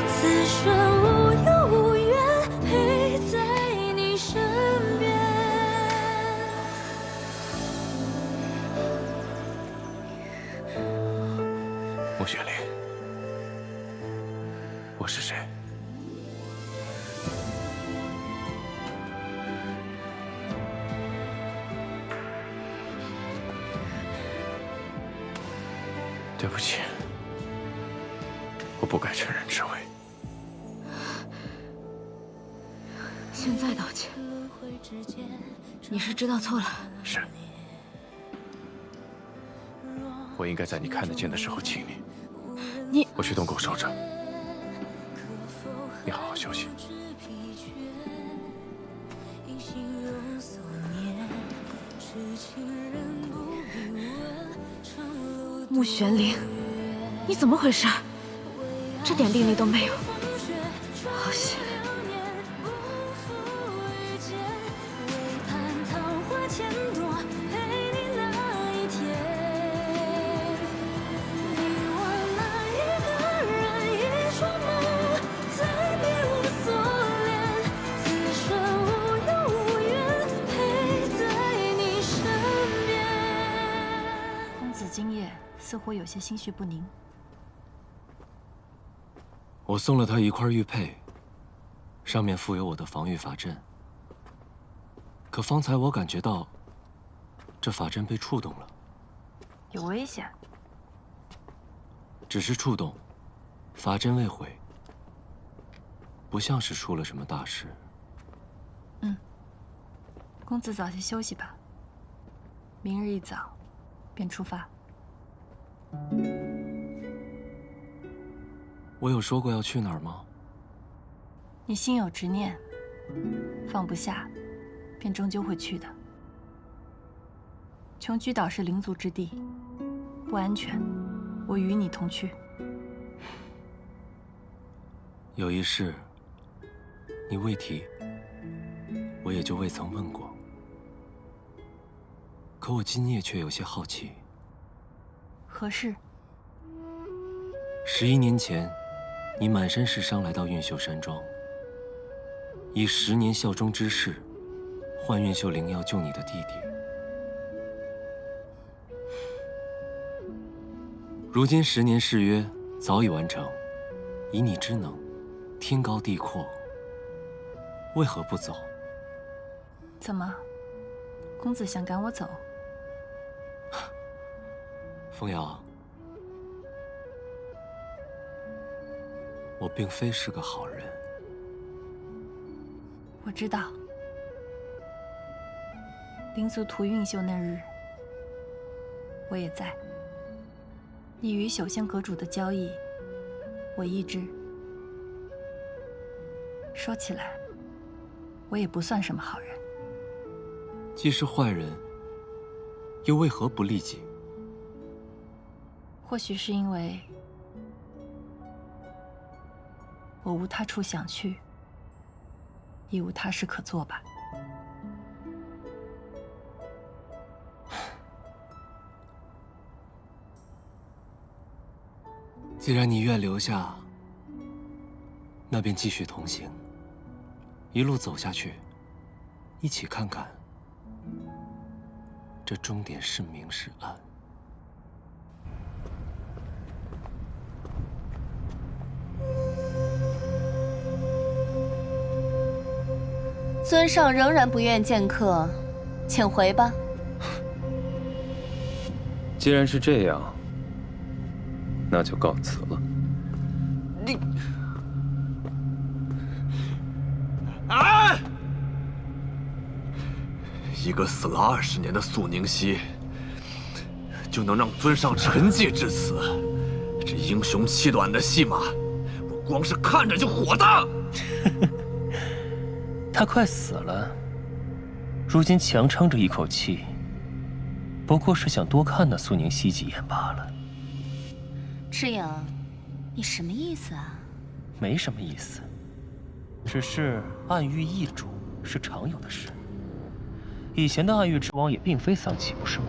此生无忧无怨，陪在你身边。穆雪玲，我是谁？对不起，我不该乘人之危。现在道歉，你是知道错了。是，我应该在你看得见的时候亲你。我去洞口守着，你好好休息。穆玄灵，你怎么回事？这点定力都没有，好险！今夜似乎有些心绪不宁。我送了他一块玉佩，上面附有我的防御法阵。可方才我感觉到，这法阵被触动了。有危险？只是触动，法阵未毁，不像是出了什么大事。公子早些休息吧，明日一早便出发。我有说过要去哪儿吗？你心有执念，放不下，便终究会去的。琼居岛是灵族之地，不安全，我与你同去。有一事，你未提，我也就未曾问过。可我今夜却有些好奇。何事？11年前，你满身是伤来到运秀山庄，以10年效忠之誓，换运秀灵药救你的弟弟。如今10年誓约早已完成，以你之能，天高地阔，为何不走？怎么，公子想赶我走？风瑶，我并非是个好人。我知道，灵族屠运秀那日，我也在。你与朽仙阁主的交易，我亦知。说起来，我也不算什么好人。既是坏人，又为何不利己？或许是因为我无他处想去，亦无他事可做吧。既然你愿留下，那便继续同行，一路走下去，一起看看这终点是明是暗。尊上仍然不愿见客，请回吧。既然是这样，那就告辞了。你，啊！一个死了20年的素宁熙，就能让尊上沉寂至此，这英雄气短的戏码，我光是看着就火大。他快死了，如今强撑着一口气，不过是想多看那苏宁熙几眼罢了。赤影，你什么意思啊？没什么意思，只是暗域易主是常有的事。以前的暗域之王也并非丧气，不是吗？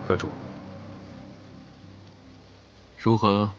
阁主，如何？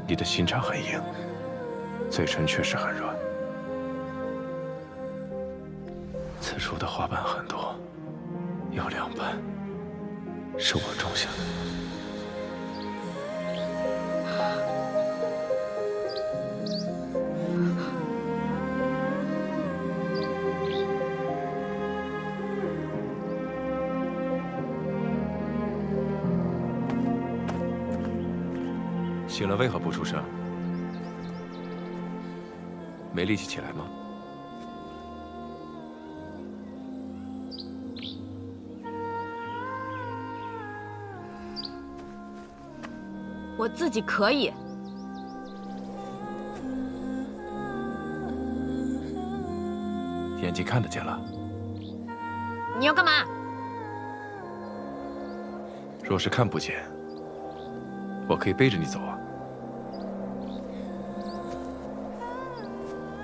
你的心肠很硬，嘴唇确实很软。此处的花瓣很多，有2瓣是我种下的。醒了为何不出声？没力气起来吗？我自己可以。眼睛看得见了。你要干嘛？若是看不见，我可以背着你走啊。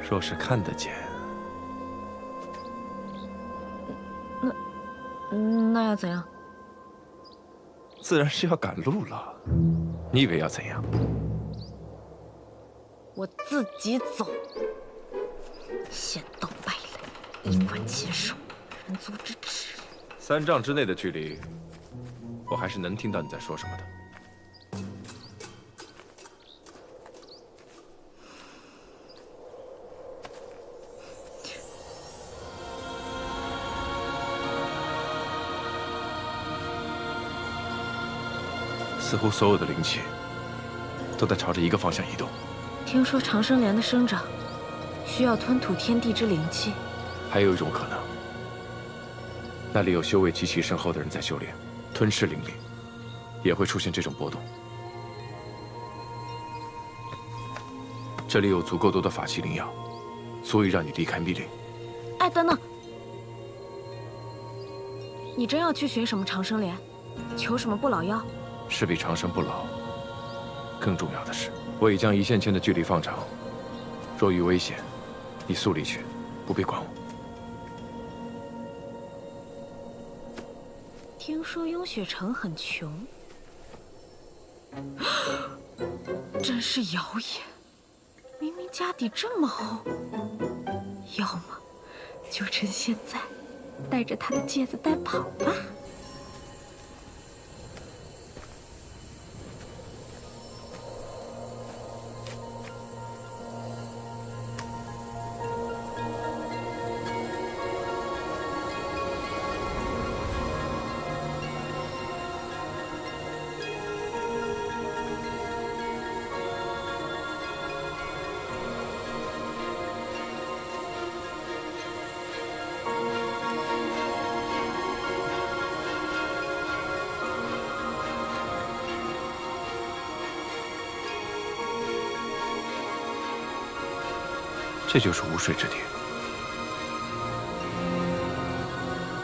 若是看得见，那要怎样？自然是要赶路了。你以为要怎样？我自己走。仙道败类，衣冠禽兽，人族之耻。3丈之内的距离，我还是能听到你在说什么的。似乎所有的灵气都在朝着一个方向移动。听说长生莲的生长需要吞吐天地之灵气，还有一种可能，那里有修为极其深厚的人在修炼，吞噬灵力，也会出现这种波动。这里有足够多的法器灵药，足以让你离开密林。哎，等等，你真要去寻什么长生莲，求什么不老药？是比长生不老更重要的是，我已将一线牵的距离放长。若遇危险，你速离去，不必管我。听说雍雪城很穷，真是谣言。明明家底这么厚，要么就趁现在，带着他的戒子带跑吧。这就是无水之地。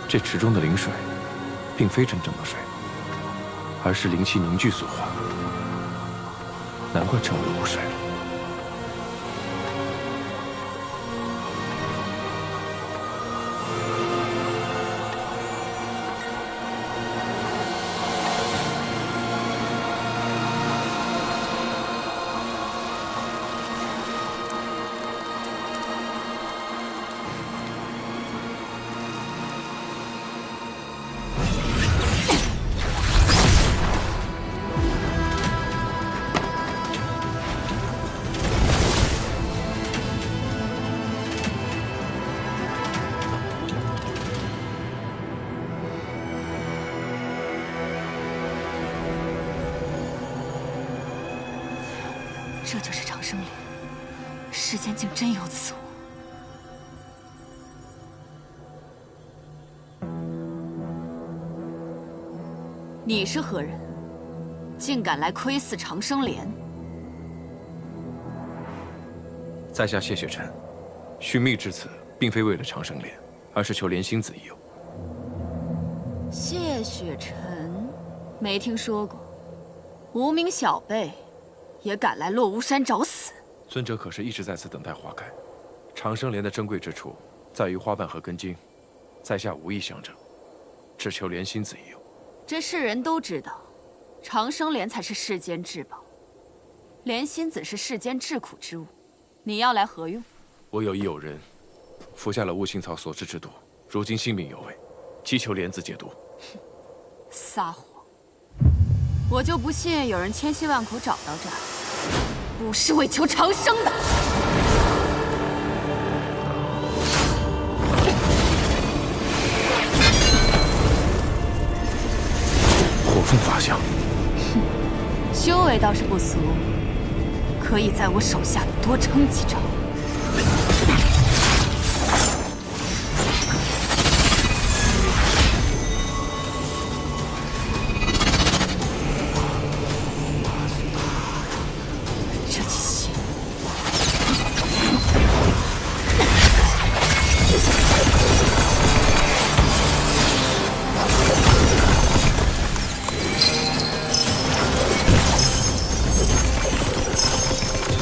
这池中的灵水，并非真正的水，而是灵气凝聚所化，难怪称为无水。这就是长生莲，世间竟真有此物。你是何人？竟敢来窥伺长生莲？在下谢雪尘，寻觅至此，并非为了长生莲，而是求莲心子一游。谢雪尘，没听说过。无名小辈，也敢来落巫山找死？尊者可是一直在此等待花开？长生莲的珍贵之处，在于花瓣和根茎，在下无意相争，只求莲心子一游。这世人都知道，长生莲才是世间至宝，莲心子是世间至苦之物。你要来何用？我有一友人，服下了悟性草所制之毒，如今性命有危，祈求莲子解毒。撒谎！我就不信有人千辛万苦找到这儿，不是为求长生的。火凤法相，修为倒是不俗，可以在我手下多撑几招。这几血，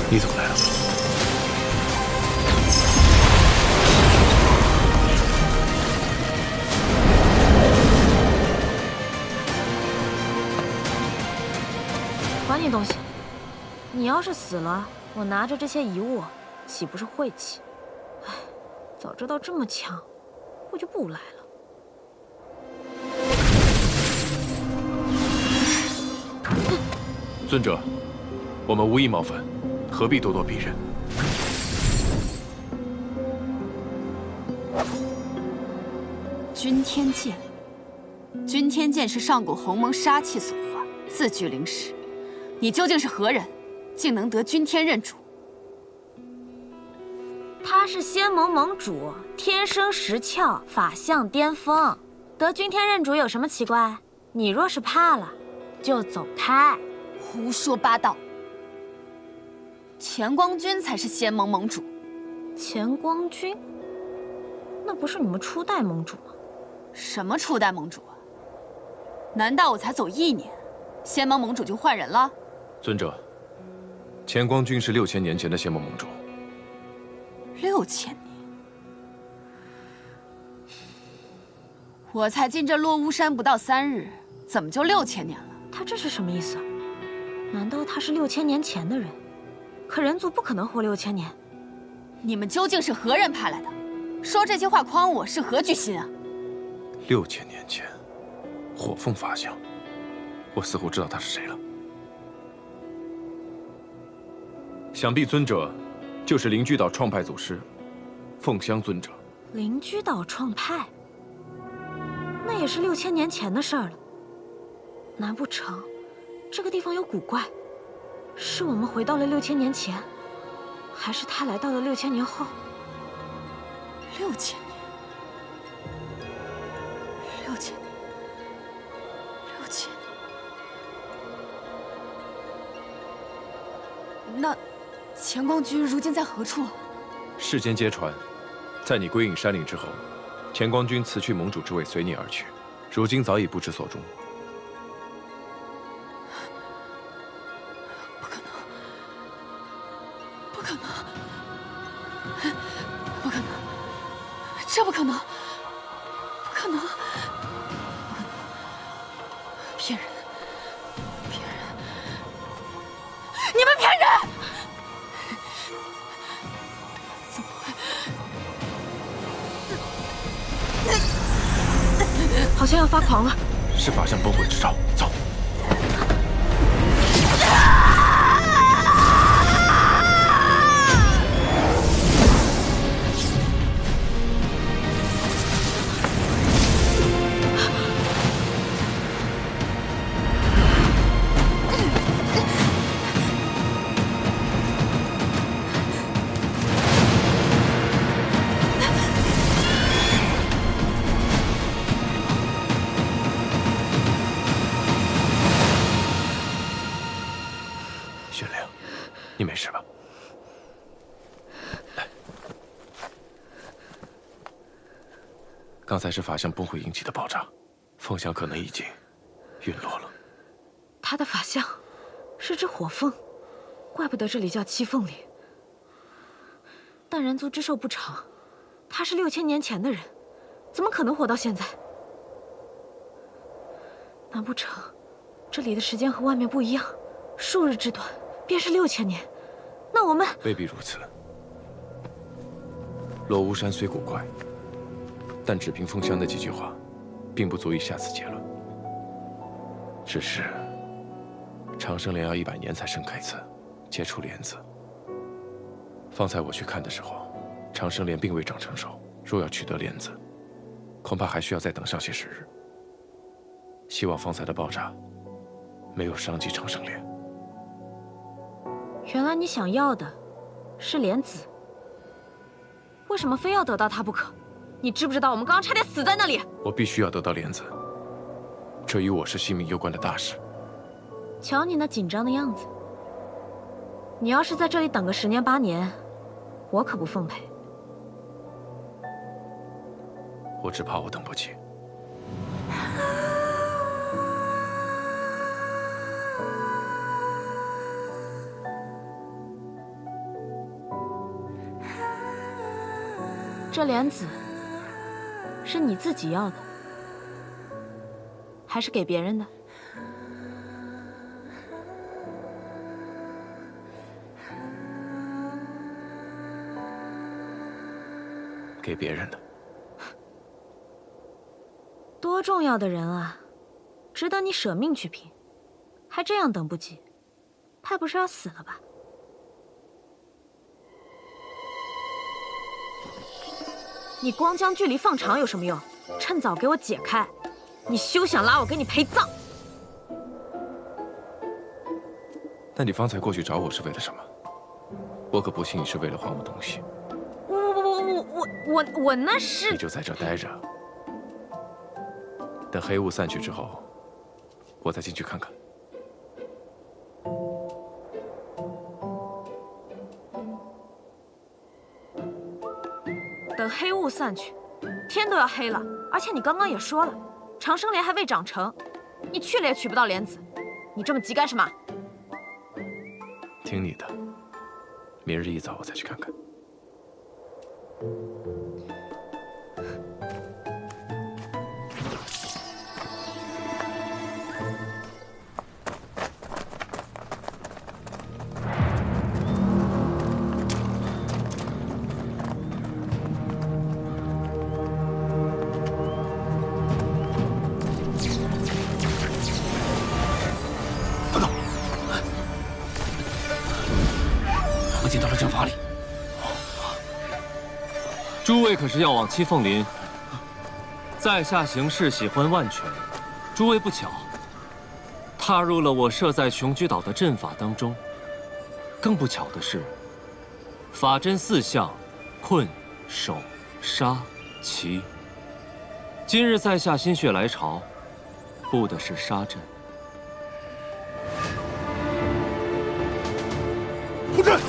你怎么来了？还你东西！你要是死了，我拿着这些遗物，岂不是晦气？唉，早知道这么强，我就不来了。尊者，我们无意冒犯，何必咄咄逼人？君天剑，君天剑是上古鸿蒙杀气所化，自具灵识。你究竟是何人，竟能得君天认主？他是仙盟盟主，天生石窍，法相巅峰，得君天认主有什么奇怪？你若是怕了，就走开。胡说八道！钱光君才是仙盟盟主。钱光君？那不是你们初代盟主吗？什么初代盟主啊？难道我才走1年，仙盟盟主就换人了？尊者，钱光君是6000年前的仙盟盟主。6000年，我才进这落巫山不到3日，怎么就6000年了？他这是什么意思？难道他是6000年前的人？可人族不可能活6000年。你们究竟是何人派来的？说这些话诓我是何居心啊？6000年前，火凤法相，我似乎知道他是谁了。想必尊者就是灵居岛创派祖师凤香尊者。灵居岛创派，那也是6000年前的事儿了。难不成这个地方有古怪？是我们回到了6000年前，还是他来到了6000年后？6000年，6000年，6000年。那钱光君如今在何处？世间皆传，在你归隐山岭之后，钱光君辞去盟主之位，随你而去，如今早已不知所终。不可能！不可能！不可能！这不可能！不可能！不可能！骗人！骗人！你们骗人！怎么会？好像要发狂了。是法相崩毁之兆，走。雪灵，你没事吧？来，刚才是法相崩毁引起的爆炸，凤香可能已经陨落了。他的法相是只火凤，怪不得这里叫七凤岭。但人族之寿不长，他是6000年前的人，怎么可能活到现在？难不成这里的时间和外面不一样？数日之短，便是6000年。那我们未必如此。落巫山虽古怪，但只凭凤香的几句话，并不足以下此结论。只是长生莲要100年才盛开一次，结出莲子。方才我去看的时候，长生莲并未长成熟。若要取得莲子，恐怕还需要再等上些时日。希望方才的爆炸没有伤及长生莲。原来你想要的是莲子，为什么非要得到它不可？你知不知道我们刚刚差点死在那里？我必须要得到莲子，这与我是性命攸关的大事。瞧你那紧张的样子，你要是在这里等个10年8年，我可不奉陪。我只怕我等不起。这莲子是你自己要的，还是给别人的？给别人的。多重要的人啊，值得你舍命去拼，还这样等不及，怕不是要死了吧？你光将距离放长有什么用？趁早给我解开！你休想拉我给你陪葬！那你方才过去找我是为了什么？我可不信你是为了还我东西。我那是……你就在这待着，等黑雾散去之后，我再进去看看。等黑雾散去，天都要黑了，而且你刚刚也说了，长生莲还未长成，你去了也娶不到莲子，你这么急干什么？听你的，明日一早我再去看看。进到了阵法里。诸位可是要往七凤林？在下行事喜欢万全，诸位不巧，踏入了我设在琼居岛的阵法当中。更不巧的是，法阵4项：困、守、杀、奇。今日在下心血来潮，布的是杀阵。布阵！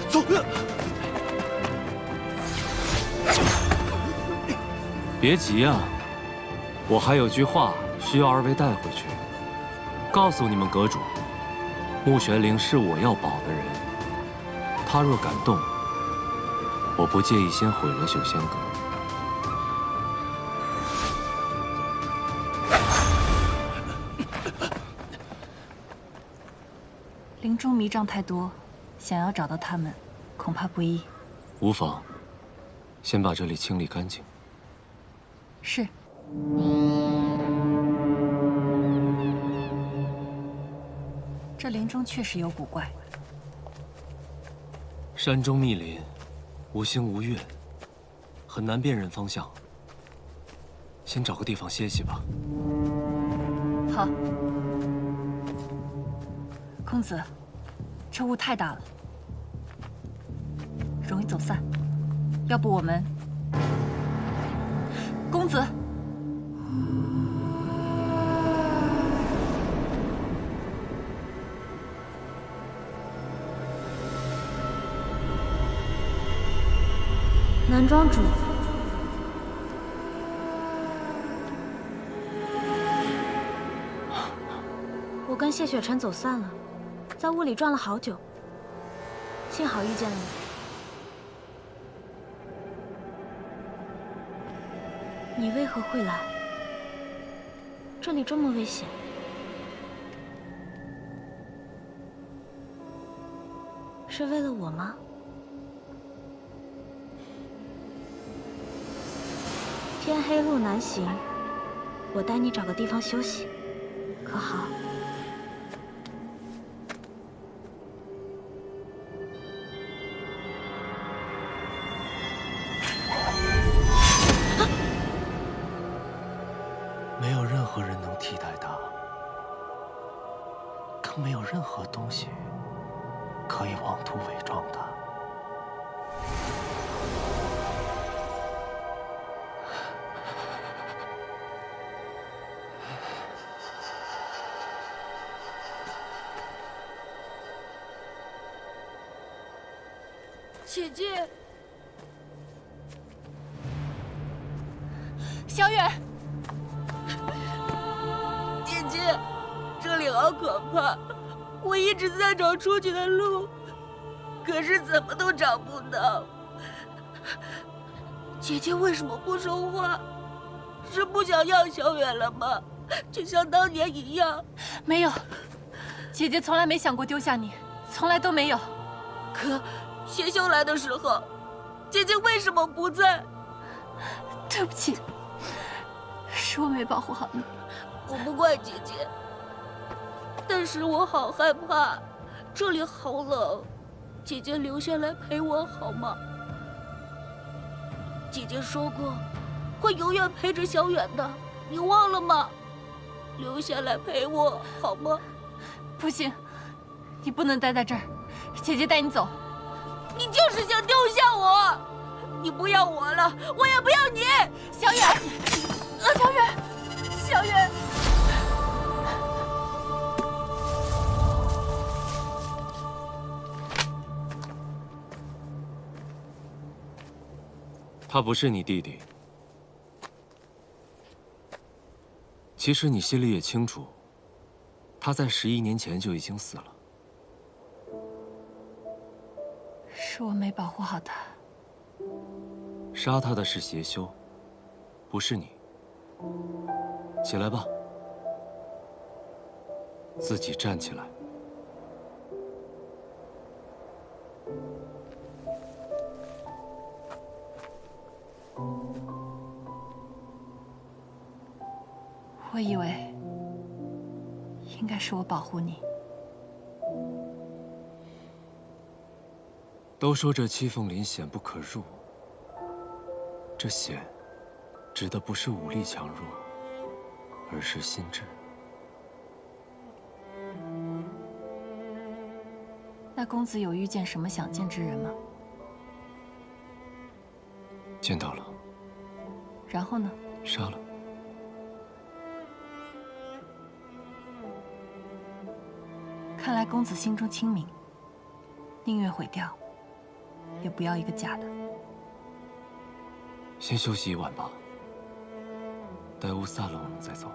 走！别急啊，我还有句话需要二位带回去，告诉你们阁主，穆玄灵是我要保的人，他若敢动，我不介意先毁了修仙阁。林中迷障太多，想要找到他们，恐怕不易。无妨，先把这里清理干净。是。这林中确实有古怪。山中密林，无星无月，很难辨认方向。先找个地方歇息吧。好。公子，这雾太大了，容易走散。要不我们……公子，南庄主，我跟谢雪晨走散了。在雾里转了好久，幸好遇见了你。你为何会来？这里这么危险，是为了我吗？天黑路难行，我带你找个地方休息，可好？没有任何人能替代它，更没有任何东西可以妄图伪装它。姐姐，小远。姐姐，这里好可怕！我一直在找出去的路，可是怎么都找不到。姐姐为什么不说话？是不想要小远了吗？就像当年一样。没有，姐姐从来没想过丢下你，从来都没有。可谢修来的时候，姐姐为什么不在？对不起，是我没保护好你。我不怪姐姐，但是我好害怕，这里好冷，姐姐留下来陪我好吗？姐姐说过，会永远陪着小远的，你忘了吗？留下来陪我好吗？不行，你不能待在这儿，姐姐带你走。你就是想丢下我！你不要我了，我也不要你。小远，小远，小远。他不是你弟弟。其实你心里也清楚，他在11年前就已经死了。是我没保护好他。杀他的是邪修，不是你。起来吧，自己站起来。我以为应该是我保护你。都说这七凤林险不可入，这险指的不是武力强弱，而是心智。那公子有遇见什么想见之人吗？见到了。然后呢？杀了。看来公子心中清明，宁愿毁掉，也不要一个假的。先休息一晚吧，待乌萨了我们再走。